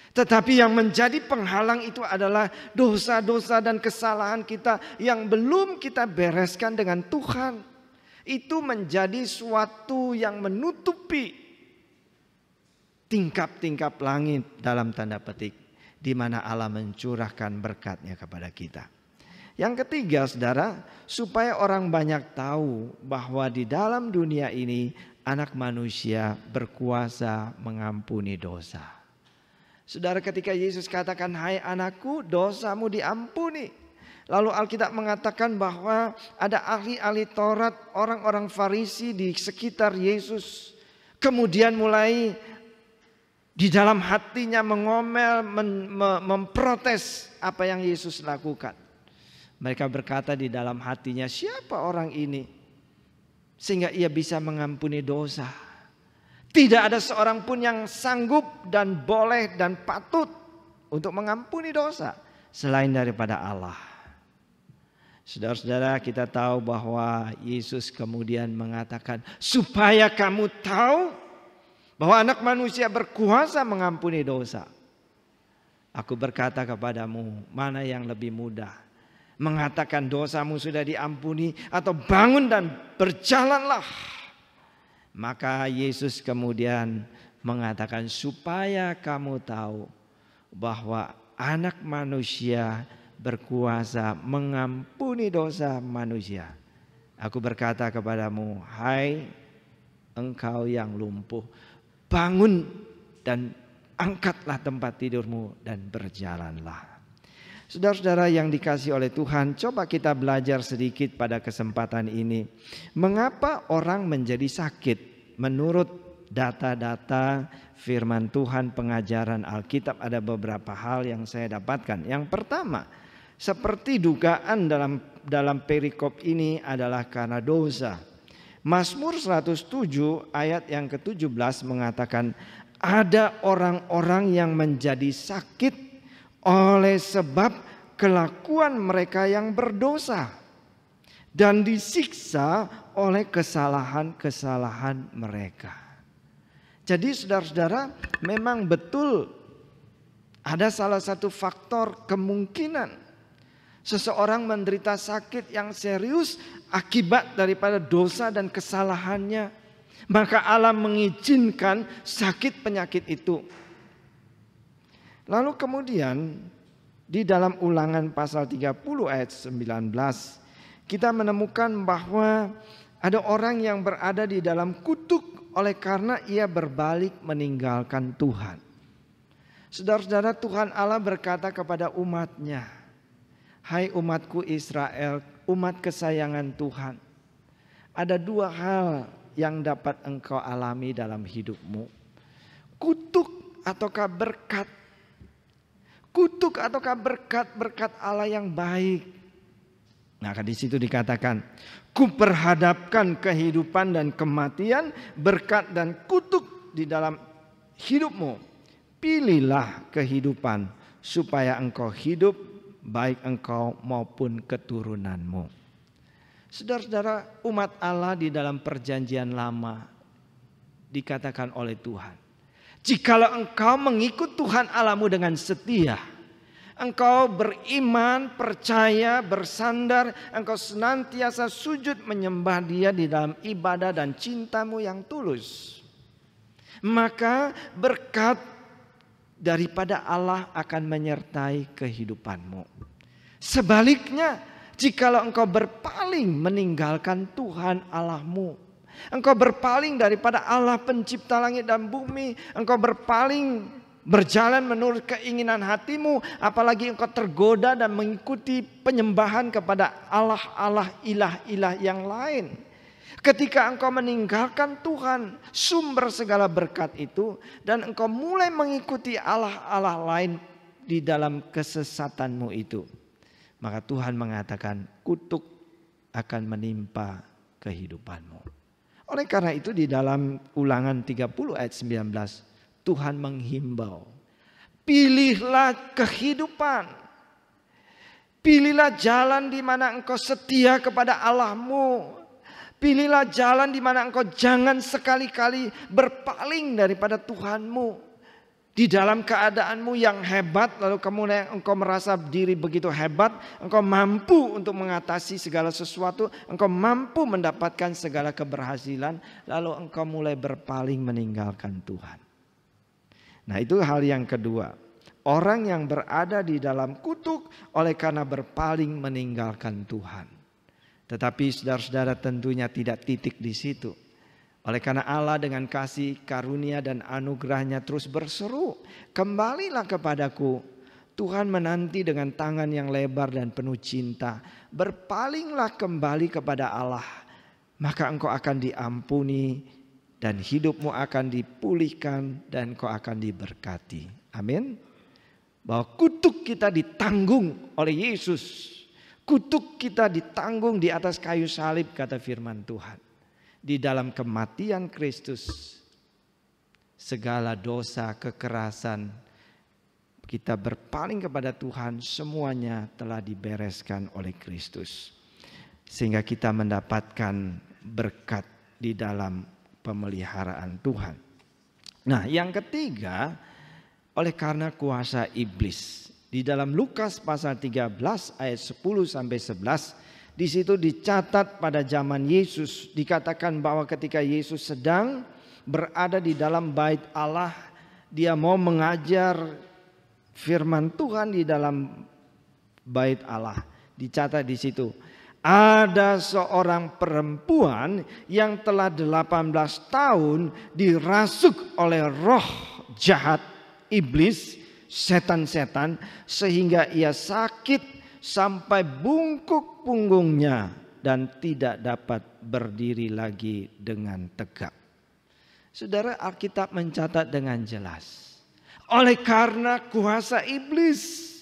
Tetapi yang menjadi penghalang itu adalah dosa-dosa dan kesalahan kita yang belum kita bereskan dengan Tuhan. Itu menjadi suatu yang menutupi tingkap-tingkap langit dalam tanda petik, di mana Allah mencurahkan berkat-Nya kepada kita. Yang ketiga, saudara, supaya orang banyak tahu bahwa di dalam dunia ini Anak Manusia berkuasa mengampuni dosa. Saudara, ketika Yesus katakan, "Hai anakku, dosamu diampuni." Lalu Alkitab mengatakan bahwa ada ahli-ahli Taurat, orang-orang Farisi di sekitar Yesus. Kemudian mulai di dalam hatinya mengomel, memprotes apa yang Yesus lakukan. Mereka berkata di dalam hatinya, siapa orang ini sehingga ia bisa mengampuni dosa? Tidak ada seorang pun yang sanggup dan boleh dan patut untuk mengampuni dosa selain daripada Allah. Saudara-saudara, kita tahu bahwa Yesus kemudian mengatakan, supaya kamu tahu bahwa Anak Manusia berkuasa mengampuni dosa. Aku berkata kepadamu, mana yang lebih mudah? Mengatakan dosamu sudah diampuni, atau bangun dan berjalanlah. Maka Yesus kemudian mengatakan, supaya kamu tahu bahwa Anak Manusia berkuasa mengampuni dosa manusia. Aku berkata kepadamu, hai engkau yang lumpuh, bangun dan angkatlah tempat tidurmu dan berjalanlah. Saudara-saudara yang dikasihi oleh Tuhan, coba kita belajar sedikit pada kesempatan ini. Mengapa orang menjadi sakit? Menurut data-data firman Tuhan, pengajaran Alkitab, ada beberapa hal yang saya dapatkan. Yang pertama, seperti dugaan dalam perikop ini adalah karena dosa. Mazmur 107 ayat yang ke-17 mengatakan, ada orang-orang yang menjadi sakit oleh sebab kelakuan mereka yang berdosa dan disiksa oleh kesalahan-kesalahan mereka. Jadi saudara-saudara, memang betul ada salah satu faktor kemungkinan seseorang menderita sakit yang serius akibat daripada dosa dan kesalahannya. Maka Allah mengizinkan sakit penyakit itu. Lalu kemudian di dalam Ulangan pasal 30 ayat 19 kita menemukan bahwa ada orang yang berada di dalam kutuk oleh karena ia berbalik meninggalkan Tuhan. Saudara-saudara, Tuhan Allah berkata kepada umat-Nya, hai umatku Israel, umat kesayangan Tuhan, ada dua hal yang dapat engkau alami dalam hidupmu. Kutuk ataukah berkat. Kutuk ataukah berkat Allah yang baik. Nah, di situ dikatakan, kuperhadapkan kehidupan dan kematian, berkat dan kutuk di dalam hidupmu. Pilihlah kehidupan supaya engkau hidup, baik engkau maupun keturunanmu. Saudara-saudara, umat Allah di dalam perjanjian lama dikatakan oleh Tuhan, jikalau engkau mengikut Tuhan Allahmu dengan setia, engkau beriman, percaya, bersandar, engkau senantiasa sujud menyembah Dia di dalam ibadah dan cintamu yang tulus, maka berkat daripada Allah akan menyertai kehidupanmu. Sebaliknya, jikalau engkau berpaling meninggalkan Tuhan Allahmu, engkau berpaling daripada Allah pencipta langit dan bumi, engkau berpaling berjalan menurut keinginan hatimu, apalagi engkau tergoda dan mengikuti penyembahan kepada Allah-Allah, ilah-ilah yang lain. Ketika engkau meninggalkan Tuhan, sumber segala berkat itu, dan engkau mulai mengikuti Allah-Allah lain di dalam kesesatanmu itu, maka Tuhan mengatakan kutuk akan menimpa kehidupanmu. Oleh karena itu di dalam Ulangan 30 ayat 19 Tuhan menghimbau, pilihlah kehidupan. Pilihlah jalan di mana engkau setia kepada Allahmu. Pilihlah jalan di mana engkau jangan sekali-kali berpaling daripada Tuhanmu. Di dalam keadaanmu yang hebat, lalu kemudian engkau merasa diri begitu hebat, engkau mampu untuk mengatasi segala sesuatu, engkau mampu mendapatkan segala keberhasilan, lalu engkau mulai berpaling meninggalkan Tuhan. Nah, itu hal yang kedua. Orang yang berada di dalam kutuk oleh karena berpaling meninggalkan Tuhan. Tetapi saudara-saudara tentunya tidak titik di situ. Oleh karena Allah dengan kasih karunia dan anugerahnya terus berseru, kembalilah kepadaku. Tuhan menanti dengan tangan yang lebar dan penuh cinta. Berpalinglah kembali kepada Allah. Maka engkau akan diampuni dan hidupmu akan dipulihkan dan engkau akan diberkati. Amin. Bahwa kutuk kita ditanggung oleh Yesus. Kutuk kita ditanggung di atas kayu salib, kata firman Tuhan. Di dalam kematian Kristus, segala dosa, kekerasan, kita berpaling kepada Tuhan, semuanya telah dibereskan oleh Kristus. Sehingga kita mendapatkan berkat di dalam pemeliharaan Tuhan. Nah, yang ketiga, oleh karena kuasa iblis. Di dalam Lukas pasal 13 ayat 10 sampai 11, di situ dicatat pada zaman Yesus, dikatakan bahwa ketika Yesus sedang berada di dalam bait Allah, dia mau mengajar firman Tuhan di dalam bait Allah. Dicatat di situ, ada seorang perempuan yang telah 18 tahun dirasuk oleh roh jahat iblis, setan-setan, sehingga ia sakit sampai bungkuk punggungnya dan tidak dapat berdiri lagi dengan tegak. Saudara, Alkitab mencatat dengan jelas, oleh karena kuasa iblis,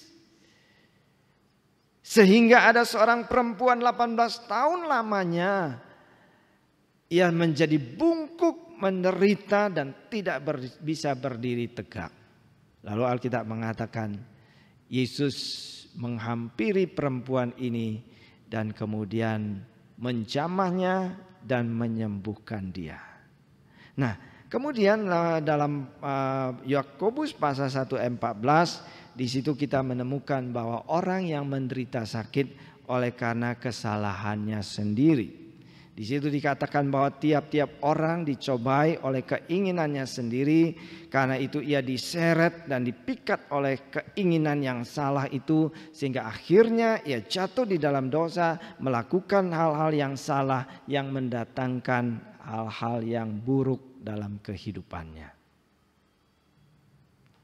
sehingga ada seorang perempuan 18 tahun lamanya ia menjadi bungkuk, menderita dan tidak bisa berdiri tegak. Lalu Alkitab mengatakan Yesus menghampiri perempuan ini dan kemudian menjamahnya dan menyembuhkan dia. Nah, kemudian dalam Yakobus pasal 1 ayat 14, di situ kita menemukan bahwa orang yang menderita sakit oleh karena kesalahannya sendiri. Di situ dikatakan bahwa tiap-tiap orang dicobai oleh keinginannya sendiri, karena itu ia diseret dan dipikat oleh keinginan yang salah itu, sehingga akhirnya ia jatuh di dalam dosa, melakukan hal-hal yang salah yang mendatangkan hal-hal yang buruk dalam kehidupannya.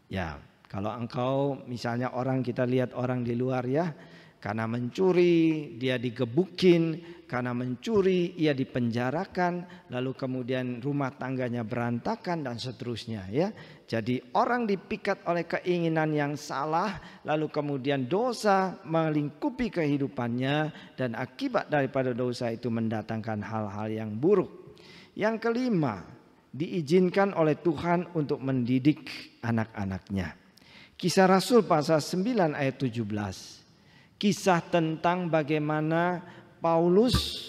Ya, kalau engkau misalnya kita lihat orang di luar ya, karena mencuri dia digebukin, karena mencuri ia dipenjarakan, lalu kemudian rumah tangganya berantakan dan seterusnya ya. Jadi orang dipikat oleh keinginan yang salah, lalu kemudian dosa melingkupi kehidupannya, dan akibat daripada dosa itu mendatangkan hal-hal yang buruk. Yang kelima, diizinkan oleh Tuhan untuk mendidik anak-anaknya. Kisah Rasul pasal 9 ayat 17. Kisah tentang bagaimana Paulus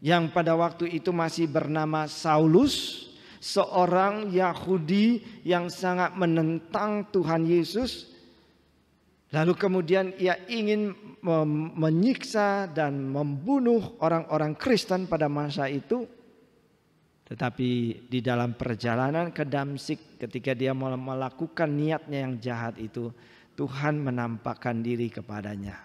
yang pada waktu itu masih bernama Saulus, seorang Yahudi yang sangat menentang Tuhan Yesus. Lalu kemudian ia ingin menyiksa dan membunuh orang-orang Kristen pada masa itu. Tetapi di dalam perjalanan ke Damsyik, ketika dia melakukan niatnya yang jahat itu, Tuhan menampakkan diri kepadanya.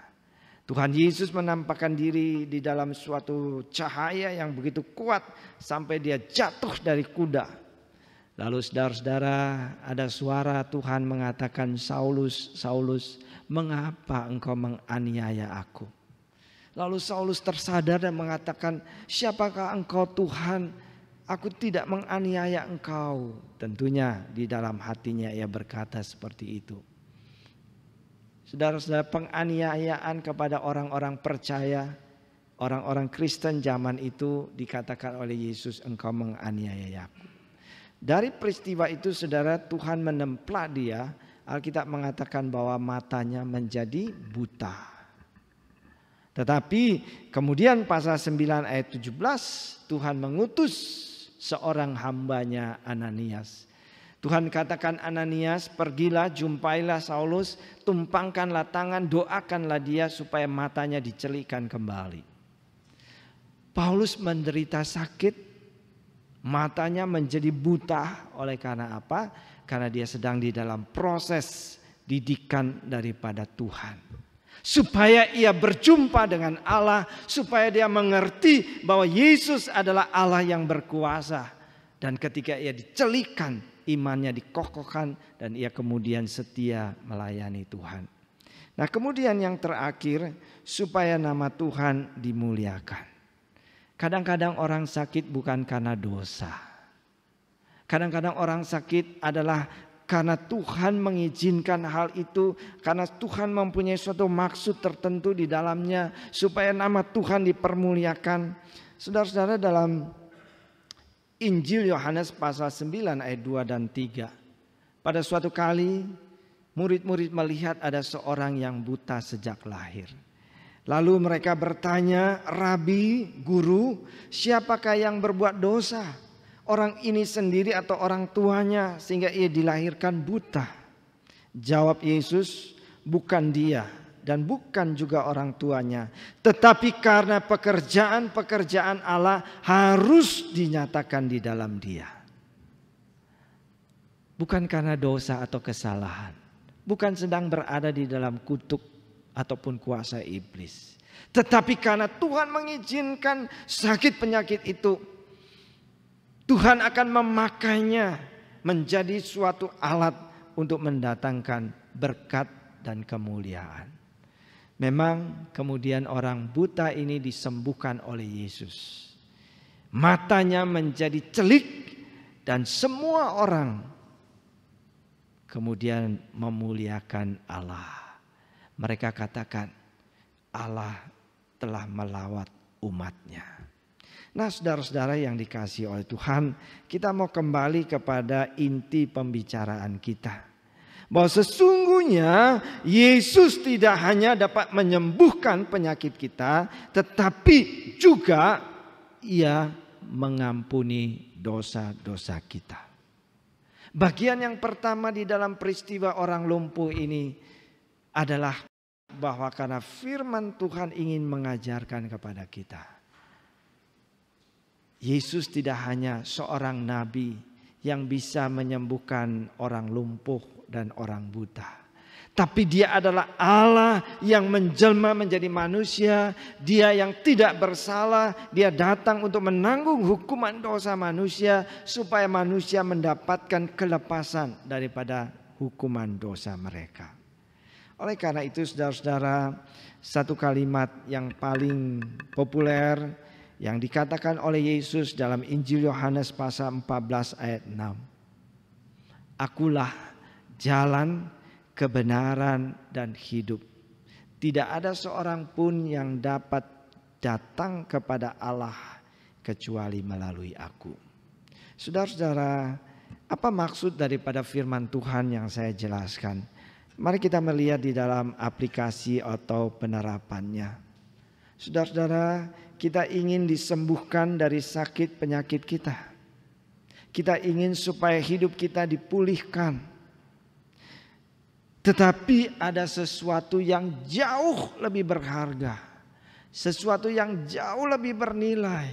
Tuhan Yesus menampakkan diri di dalam suatu cahaya yang begitu kuat sampai dia jatuh dari kuda. Lalu saudara-saudara, ada suara Tuhan mengatakan, Saulus, Saulus, mengapa engkau menganiaya aku? Lalu Saulus tersadar dan mengatakan, siapakah engkau Tuhan? Aku tidak menganiaya engkau. Tentunya di dalam hatinya ia berkata seperti itu. Saudara-saudara, penganiayaan kepada orang-orang percaya, orang-orang Kristen zaman itu dikatakan oleh Yesus, engkau menganiaya aku. Dari peristiwa itu saudara, Tuhan menemplah dia. Alkitab mengatakan bahwa matanya menjadi buta. Tetapi kemudian pasal 9 ayat 17 Tuhan mengutus seorang hambanya Ananias. Tuhan katakan, Ananias, pergilah, jumpailah Saulus, tumpangkanlah tangan, doakanlah dia supaya matanya dicelikkan kembali. Paulus menderita sakit, matanya menjadi buta. Oleh karena apa? Karena dia sedang di dalam proses didikan daripada Tuhan. Supaya ia berjumpa dengan Allah, supaya dia mengerti bahwa Yesus adalah Allah yang berkuasa. Dan ketika ia dicelikkan, imannya dikokohkan dan ia kemudian setia melayani Tuhan. Nah, kemudian yang terakhir, supaya nama Tuhan dimuliakan. Kadang-kadang orang sakit bukan karena dosa. Kadang-kadang orang sakit adalah karena Tuhan mengizinkan hal itu, karena Tuhan mempunyai suatu maksud tertentu di dalamnya supaya nama Tuhan dipermuliakan. Saudara-saudara, dalam Injil Yohanes pasal 9 ayat 2 dan 3. Pada suatu kali murid-murid melihat ada seorang yang buta sejak lahir. Lalu mereka bertanya, Rabi, Guru, siapakah yang berbuat dosa? Orang ini sendiri atau orang tuanya sehingga ia dilahirkan buta? Jawab Yesus, bukan dia dan bukan juga orang tuanya, tetapi karena pekerjaan-pekerjaan Allah harus dinyatakan di dalam dia. Bukan karena dosa atau kesalahan, bukan sedang berada di dalam kutuk ataupun kuasa iblis, tetapi karena Tuhan mengizinkan sakit penyakit itu, Tuhan akan memakainya menjadi suatu alat untuk mendatangkan berkat dan kemuliaan. Memang kemudian orang buta ini disembuhkan oleh Yesus. Matanya menjadi celik dan semua orang kemudian memuliakan Allah. Mereka katakan, Allah telah melawat umatnya. Nah, saudara-saudara yang dikasihi oleh Tuhan, kita mau kembali kepada inti pembicaraan kita. Bahwa sesungguhnya Yesus tidak hanya dapat menyembuhkan penyakit kita, tetapi juga Ia mengampuni dosa-dosa kita. Bagian yang pertama di dalam peristiwa orang lumpuh ini adalah bahwa karena firman Tuhan ingin mengajarkan kepada kita, Yesus tidak hanya seorang nabi yang bisa menyembuhkan orang lumpuh dan orang buta, tapi dia adalah Allah yang menjelma menjadi manusia. Dia yang tidak bersalah, dia datang untuk menanggung hukuman dosa manusia supaya manusia mendapatkan kelepasan daripada hukuman dosa mereka. Oleh karena itu saudara-saudara, satu kalimat yang paling populer yang dikatakan oleh Yesus dalam Injil Yohanes pasal 14 ayat 6. Akulah jalan, kebenaran dan hidup. Tidak ada seorang pun yang dapat datang kepada Allah kecuali melalui aku. Saudara-saudara, apa maksud daripada firman Tuhan yang saya jelaskan? Mari kita melihat di dalam aplikasi atau penerapannya. Saudara-saudara, kita ingin disembuhkan dari sakit penyakit kita. Kita ingin supaya hidup kita dipulihkan. Tetapi ada sesuatu yang jauh lebih berharga. Sesuatu yang jauh lebih bernilai.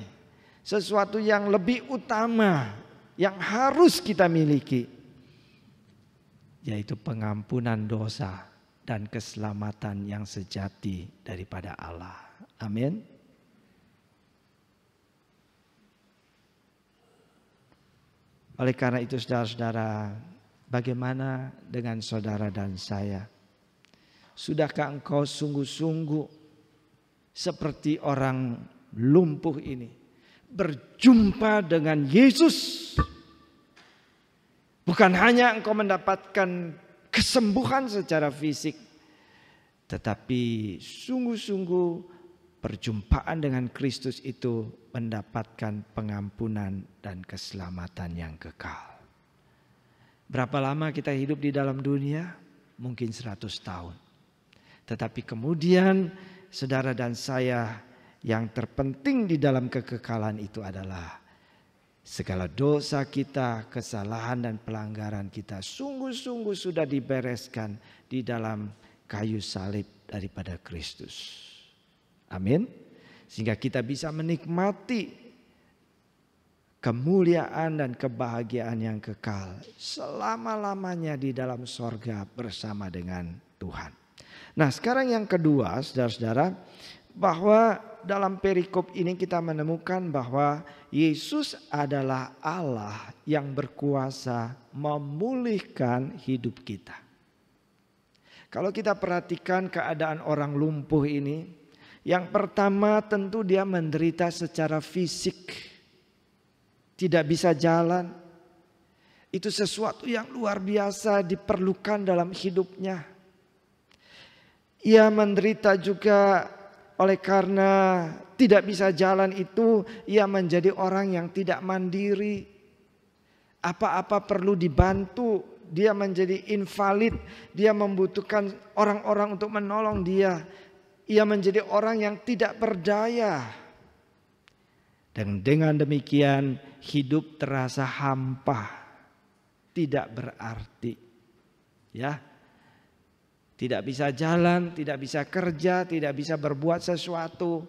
Sesuatu yang lebih utama yang harus kita miliki. Yaitu pengampunan dosa dan keselamatan yang sejati daripada Allah. Amin. Oleh karena itu saudara-saudara, bagaimana dengan saudara dan saya? Sudahkah engkau sungguh-sungguh seperti orang lumpuh ini berjumpa dengan Yesus? Bukan hanya engkau mendapatkan kesembuhan secara fisik, tetapi sungguh-sungguh perjumpaan dengan Kristus itu mendapatkan pengampunan dan keselamatan yang kekal. Berapa lama kita hidup di dalam dunia? Mungkin 100 tahun. Tetapi kemudian saudara dan saya, yang terpenting di dalam kekekalan itu adalah segala dosa kita, kesalahan dan pelanggaran kita sungguh-sungguh sudah dibereskan di dalam kayu salib daripada Kristus. Amin. Sehingga kita bisa menikmati kemuliaan dan kebahagiaan yang kekal selama-lamanya di dalam sorga bersama dengan Tuhan. Nah, sekarang yang kedua, saudara-saudara, bahwa dalam perikop ini kita menemukan bahwa Yesus adalah Allah yang berkuasa memulihkan hidup kita. Kalau kita perhatikan keadaan orang lumpuh ini, yang pertama tentu dia menderita secara fisik, tidak bisa jalan. Itu sesuatu yang luar biasa diperlukan dalam hidupnya. Ia menderita juga oleh karena tidak bisa jalan itu, ia menjadi orang yang tidak mandiri. Apa-apa perlu dibantu, dia menjadi invalid, dia membutuhkan orang-orang untuk menolong dia. Ia menjadi orang yang tidak berdaya. Dan dengan demikian hidup terasa hampa, tidak berarti. Ya. Tidak bisa jalan, tidak bisa kerja, tidak bisa berbuat sesuatu.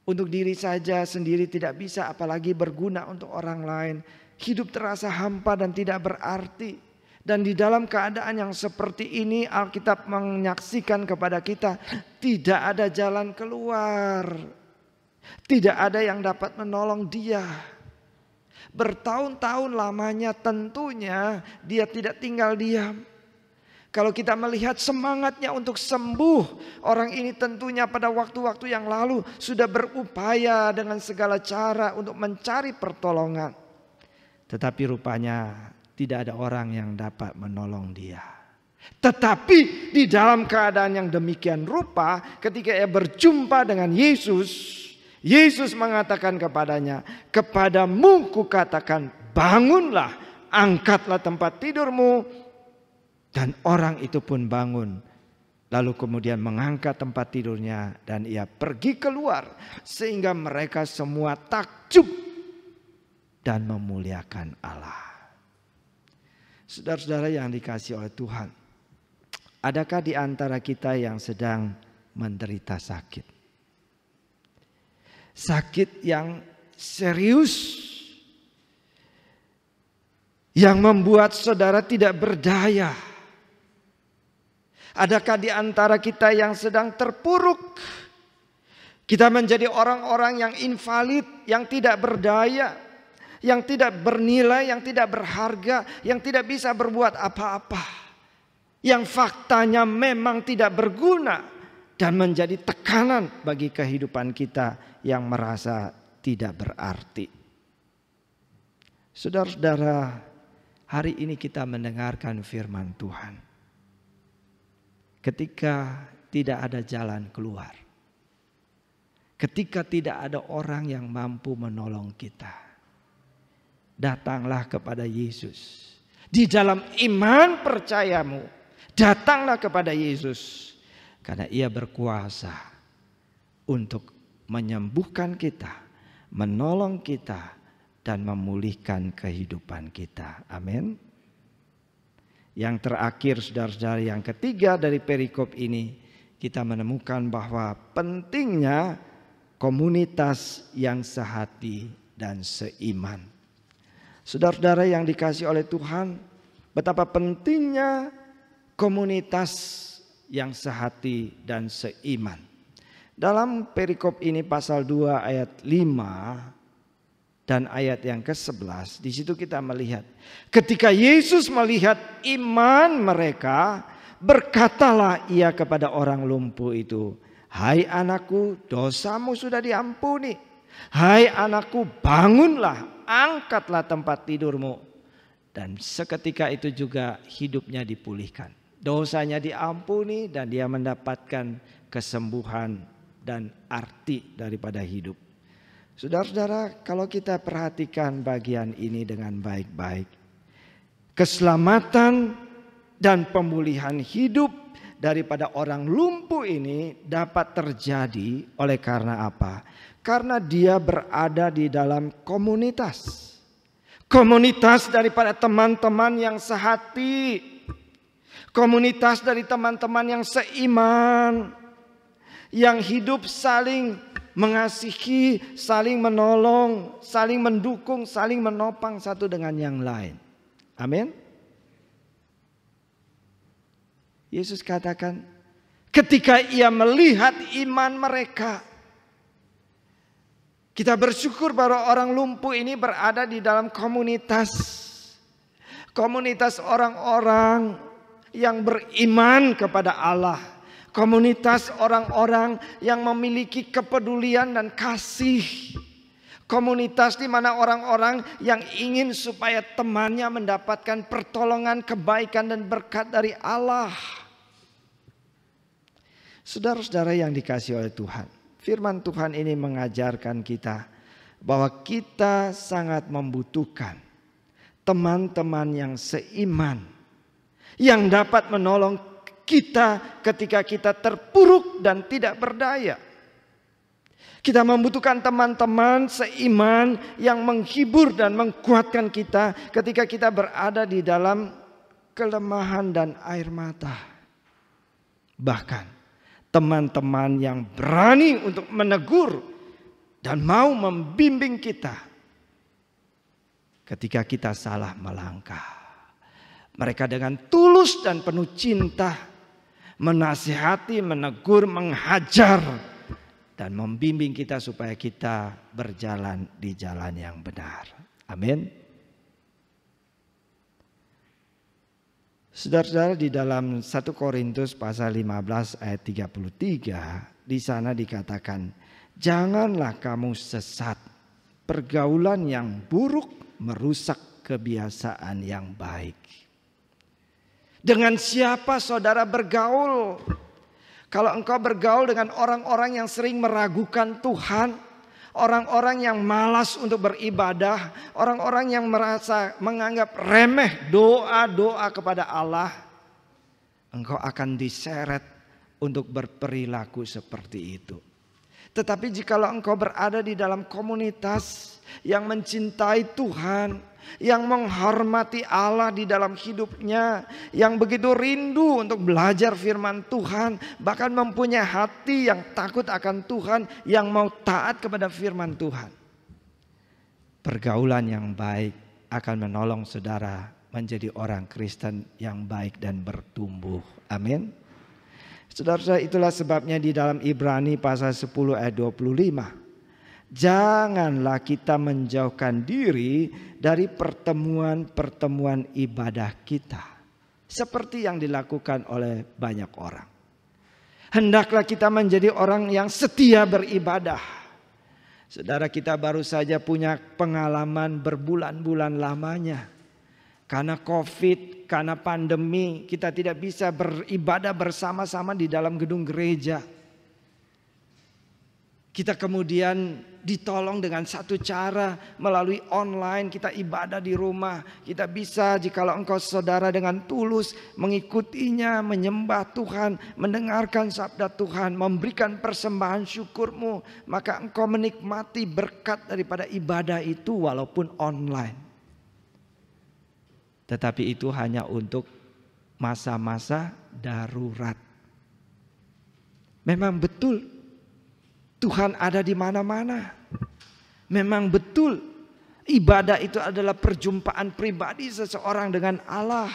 Untuk diri saja sendiri tidak bisa, apalagi berguna untuk orang lain. Hidup terasa hampa dan tidak berarti. Dan di dalam keadaan yang seperti ini Alkitab menyaksikan kepada kita tidak ada jalan keluar. Tidak ada yang dapat menolong dia. Bertahun-tahun lamanya tentunya dia tidak tinggal diam. Kalau kita melihat semangatnya untuk sembuh, orang ini tentunya pada waktu-waktu yang lalu sudah berupaya dengan segala cara untuk mencari pertolongan. Tetapi rupanya tidak ada orang yang dapat menolong dia. Tetapi di dalam keadaan yang demikian rupa, ketika ia berjumpa dengan Yesus, Yesus mengatakan kepadanya, "Kepadamu kukatakan, bangunlah, angkatlah tempat tidurmu." Dan orang itu pun bangun. Lalu kemudian mengangkat tempat tidurnya dan ia pergi keluar. Sehingga mereka semua takjub dan memuliakan Allah. Saudara-saudara yang dikasihi oleh Tuhan. Adakah di antara kita yang sedang menderita sakit? Sakit yang serius. Yang membuat saudara tidak berdaya. Adakah di antara kita yang sedang terpuruk? Kita menjadi orang-orang yang invalid, yang tidak berdaya, yang tidak bernilai, yang tidak berharga, yang tidak bisa berbuat apa-apa. Yang faktanya memang tidak berguna dan menjadi tekanan bagi kehidupan kita yang merasa tidak berarti. Saudara-saudara, hari ini kita mendengarkan firman Tuhan. Ketika tidak ada jalan keluar. Ketika tidak ada orang yang mampu menolong kita. Datanglah kepada Yesus. Di dalam iman percayamu. Datanglah kepada Yesus. Karena ia berkuasa untuk menyembuhkan kita. Menolong kita. Dan memulihkan kehidupan kita. Amin. Yang terakhir saudara-saudara, yang ketiga dari perikop ini, kita menemukan bahwa pentingnya komunitas yang sehati dan seiman. Saudara-saudara yang dikasihi oleh Tuhan, betapa pentingnya komunitas yang sehati dan seiman. Dalam perikop ini pasal 2 ayat 5 dan ayat yang ke-11, di situ kita melihat ketika Yesus melihat iman mereka, berkatalah ia kepada orang lumpuh itu, "Hai anakku, dosamu sudah diampuni. Hai anakku, bangunlah, angkatlah tempat tidurmu." Dan seketika itu juga hidupnya dipulihkan. Dosanya diampuni dan dia mendapatkan kesembuhan dan arti daripada hidup. Saudara-saudara, kalau kita perhatikan bagian ini dengan baik-baik, keselamatan dan pemulihan hidup daripada orang lumpuh ini dapat terjadi oleh karena apa? Karena dia berada di dalam komunitas. Komunitas daripada teman-teman yang sehati. Komunitas dari teman-teman yang seiman. Yang hidup saling mengasihi, saling menolong, saling mendukung, saling menopang satu dengan yang lain. Amin. Yesus katakan, ketika ia melihat iman mereka, kita bersyukur bahwa orang lumpuh ini berada di dalam komunitas. Komunitas orang-orang yang beriman kepada Allah. Komunitas orang-orang yang memiliki kepedulian dan kasih. Komunitas di mana orang-orang yang ingin supaya temannya mendapatkan pertolongan, kebaikan dan berkat dari Allah. Saudara-saudara yang dikasihi oleh Tuhan, firman Tuhan ini mengajarkan kita bahwa kita sangat membutuhkan teman-teman yang seiman, yang dapat menolong kita ketika kita terpuruk dan tidak berdaya. Kita membutuhkan teman-teman seiman yang menghibur dan menguatkan kita ketika kita berada di dalam kelemahan dan air mata. Bahkan teman-teman yang berani untuk menegur dan mau membimbing kita ketika kita salah melangkah. Mereka dengan tulus dan penuh cinta menasihati, menegur, menghajar dan membimbing kita supaya kita berjalan di jalan yang benar. Amin. Saudara-saudara, di dalam 1 Korintus pasal 15 ayat 33, di sana dikatakan, janganlah kamu sesat. Pergaulan yang buruk merusak kebiasaan yang baik. Dengan siapa saudara bergaul? Kalau engkau bergaul dengan orang-orang yang sering meragukan Tuhan, orang-orang yang malas untuk beribadah, orang-orang yang merasa menganggap remeh doa-doa kepada Allah, engkau akan diseret untuk berperilaku seperti itu. Tetapi jikalau engkau berada di dalam komunitas yang mencintai Tuhan, yang menghormati Allah di dalam hidupnya, yang begitu rindu untuk belajar firman Tuhan, bahkan mempunyai hati yang takut akan Tuhan, yang mau taat kepada firman Tuhan, pergaulan yang baik akan menolong saudara menjadi orang Kristen yang baik dan bertumbuh. Amin. Saudara-saudara, itulah sebabnya di dalam Ibrani pasal 10 ayat 25. Janganlah kita menjauhkan diri dari pertemuan-pertemuan ibadah kita, seperti yang dilakukan oleh banyak orang. Hendaklah kita menjadi orang yang setia beribadah. Saudara, kita baru saja punya pengalaman berbulan-bulan lamanya. Karena COVID, karena pandemi, kita tidak bisa beribadah bersama-sama di dalam gedung gereja. Kita kemudian ditolong dengan satu cara melalui online, kita ibadah di rumah. Kita bisa, jikalau engkau saudara dengan tulus mengikutinya, menyembah Tuhan, mendengarkan sabda Tuhan, memberikan persembahan syukurmu, maka engkau menikmati berkat daripada ibadah itu walaupun online. Tetapi itu hanya untuk masa-masa darurat. Memang betul Tuhan ada di mana-mana. Memang betul ibadah itu adalah perjumpaan pribadi seseorang dengan Allah.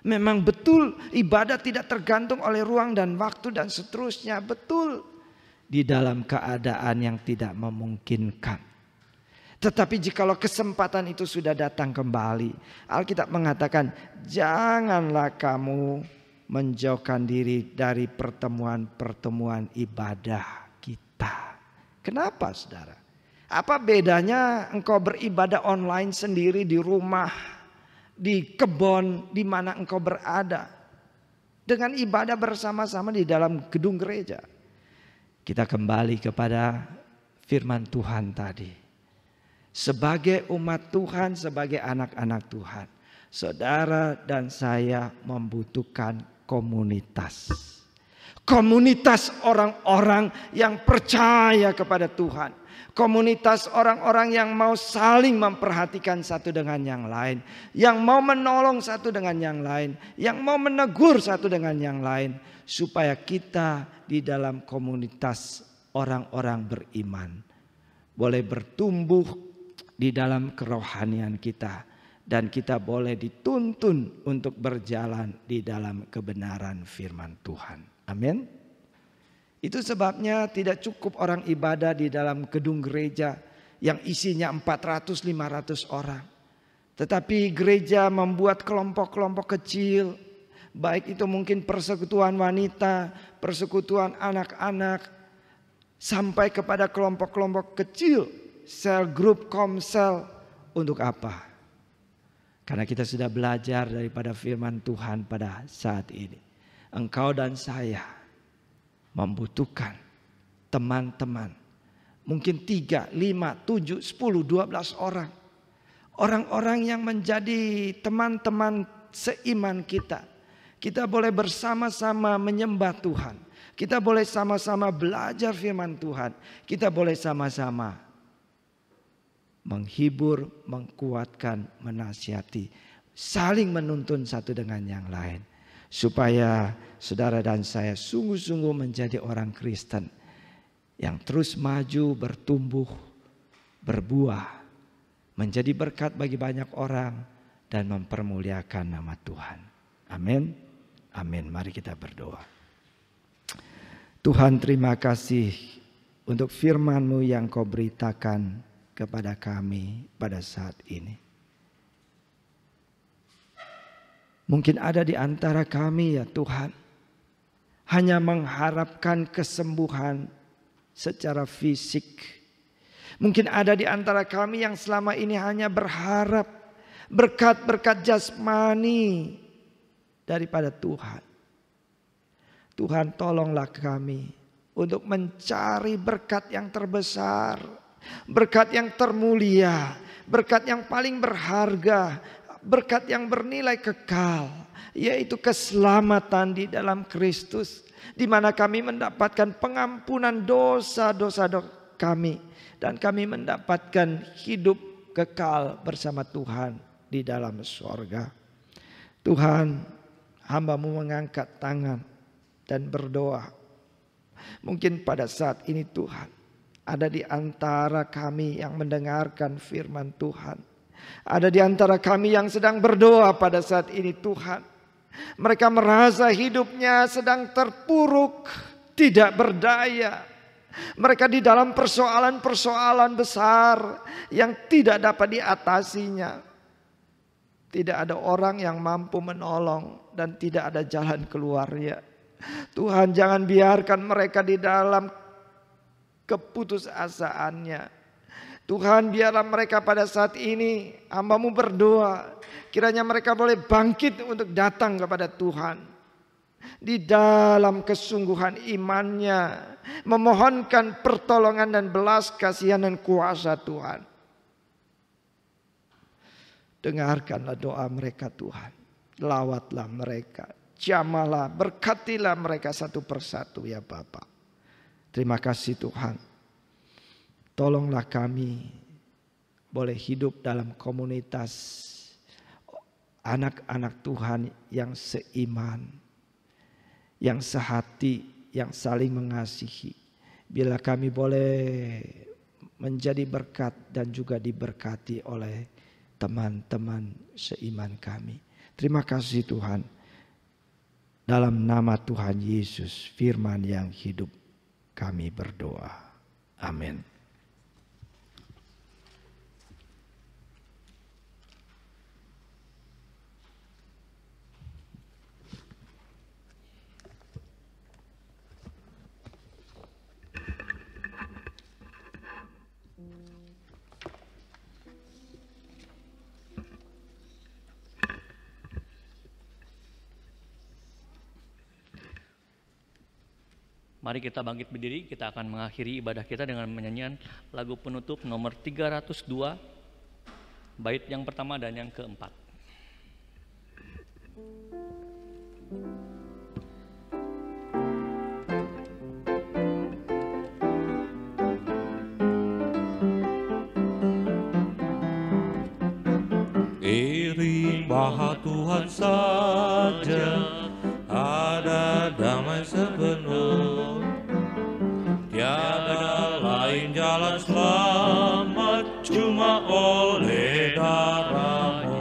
Memang betul ibadah tidak tergantung oleh ruang dan waktu dan seterusnya. Betul di dalam keadaan yang tidak memungkinkan. Tetapi jikalau kesempatan itu sudah datang kembali, Alkitab mengatakan janganlah kamu menjauhkan diri dari pertemuan-pertemuan ibadah. Kenapa saudara? Apa bedanya engkau beribadah online sendiri di rumah, di kebun, di mana engkau berada, dengan ibadah bersama-sama di dalam gedung gereja? Kita kembali kepada firman Tuhan tadi. Sebagai umat Tuhan, sebagai anak-anak Tuhan, saudara dan saya membutuhkan komunitas. Komunitas orang-orang yang percaya kepada Tuhan. Komunitas orang-orang yang mau saling memperhatikan satu dengan yang lain. Yang mau menolong satu dengan yang lain. Yang mau menegur satu dengan yang lain. Supaya kita di dalam komunitas orang-orang beriman boleh bertumbuh di dalam kerohanian kita. Dan kita boleh dituntun untuk berjalan di dalam kebenaran firman Tuhan. Amin. Itu sebabnya tidak cukup orang ibadah di dalam gedung gereja yang isinya 400-500 orang. Tetapi gereja membuat kelompok-kelompok kecil. Baik itu mungkin persekutuan wanita, persekutuan anak-anak. Sampai kepada kelompok-kelompok kecil. Sel grup, komsel. Untuk apa? Karena kita sudah belajar daripada firman Tuhan pada saat ini. Engkau dan saya membutuhkan teman-teman. Mungkin 3, 5, 7, 10, 12 orang. Orang-orang yang menjadi teman-teman seiman kita. Kita boleh bersama-sama menyembah Tuhan. Kita boleh sama-sama belajar firman Tuhan. Kita boleh sama-sama menghibur, menguatkan, menasihati. Saling menuntun satu dengan yang lain. Supaya saudara dan saya sungguh-sungguh menjadi orang Kristen yang terus maju, bertumbuh, berbuah, menjadi berkat bagi banyak orang dan mempermuliakan nama Tuhan. Amin. Amin. Mari kita berdoa. Tuhan, terima kasih untuk firman-Mu yang Kau beritakan kepada kami pada saat ini. Mungkin ada di antara kami ya Tuhan, hanya mengharapkan kesembuhan secara fisik. Mungkin ada di antara kami yang selama ini hanya berharap berkat-berkat jasmani daripada Tuhan. Tuhan, tolonglah kami untuk mencari berkat yang terbesar, berkat yang termulia, berkat yang paling berharga, berkat yang bernilai kekal, yaitu keselamatan di dalam Kristus, di mana kami mendapatkan pengampunan dosa-dosa kami, dan kami mendapatkan hidup kekal bersama Tuhan di dalam sorga. Tuhan, hamba-Mu mengangkat tangan dan berdoa. Mungkin pada saat ini Tuhan, ada di antara kami yang mendengarkan firman Tuhan. Ada di antara kami yang sedang berdoa pada saat ini Tuhan. Mereka merasa hidupnya sedang terpuruk, tidak berdaya. Mereka di dalam persoalan-persoalan besar yang tidak dapat diatasinya. Tidak ada orang yang mampu menolong dan tidak ada jalan keluarnya. Tuhan, jangan biarkan mereka di dalam keputusasaannya. Tuhan, biarlah mereka pada saat ini, hamba-Mu berdoa, kiranya mereka boleh bangkit untuk datang kepada Tuhan. Di dalam kesungguhan imannya, memohonkan pertolongan dan belas kasihan dan kuasa Tuhan. Dengarkanlah doa mereka Tuhan. Lawatlah mereka, jamahlah, berkatilah mereka satu persatu ya Bapa. Terima kasih Tuhan. Tolonglah kami boleh hidup dalam komunitas anak-anak Tuhan yang seiman, yang sehati, yang saling mengasihi. Bila kami boleh menjadi berkat dan juga diberkati oleh teman-teman seiman kami. Terima kasih Tuhan. Dalam nama Tuhan Yesus, firman yang hidup, kami berdoa. Amin. Mari kita bangkit berdiri, kita akan mengakhiri ibadah kita dengan menyanyikan lagu penutup nomor 302, bait yang pertama dan yang keempat. Iring bahwa Tuhan saja ada damai sepenuh, tiada lain jalan selamat cuma oleh darah-Mu.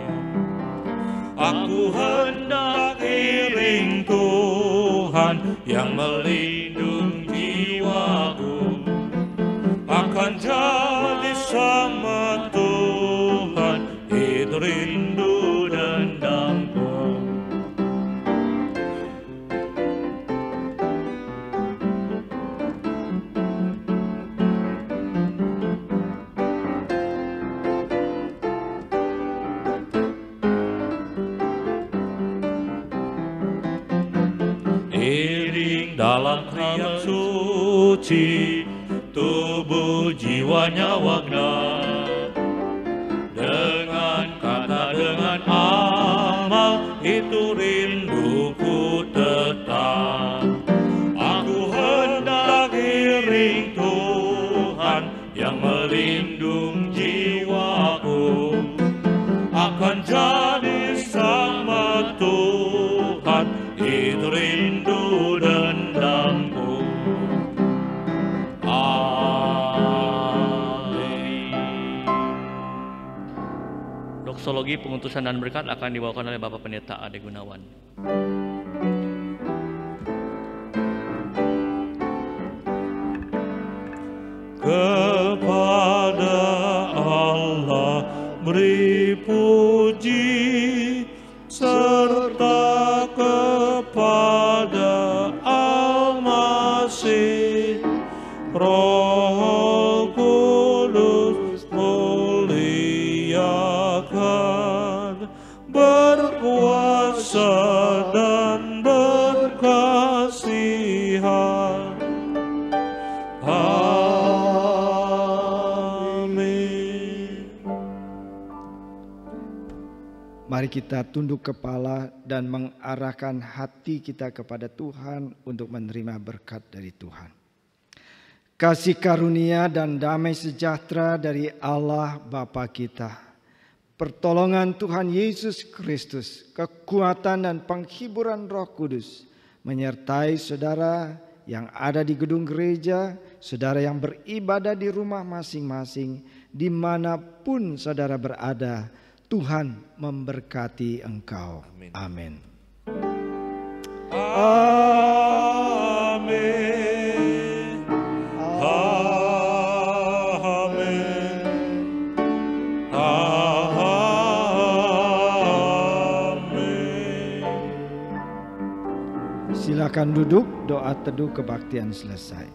Aku hendak iring Tuhan yang melindungi jiwaku, akan jadi sama Tuhan itu rindu dan dendamku. Iring dalam kriat suci, tubuh jiwa nyawanya, dengan kata dengan amal itu rinduku tetap. Aku hendak iring Tuhan yang melindungi jiwaku, akan jadi sama Tuhan itu rindu dendamku. Doksologi pengutusan dan berkat akan dibawakan oleh Bapak Pendeta Ade Gunawan. Kepada Allah beri puji, serta kepada Al-Masih, Roh Kudus muliakan, berkuasa dan berkasihan. Amin. Mari kita tunduk kepala dan mengarahkan hati kita kepada Tuhan untuk menerima berkat dari Tuhan. Kasih karunia dan damai sejahtera dari Allah Bapa kita, pertolongan Tuhan Yesus Kristus, kekuatan dan penghiburan Roh Kudus menyertai saudara yang ada di gedung gereja, saudara yang beribadah di rumah masing-masing, dimanapun saudara berada. Tuhan memberkati engkau. Amin. Amin. Amin. Amin. Silakan duduk, doa teduh kebaktian selesai.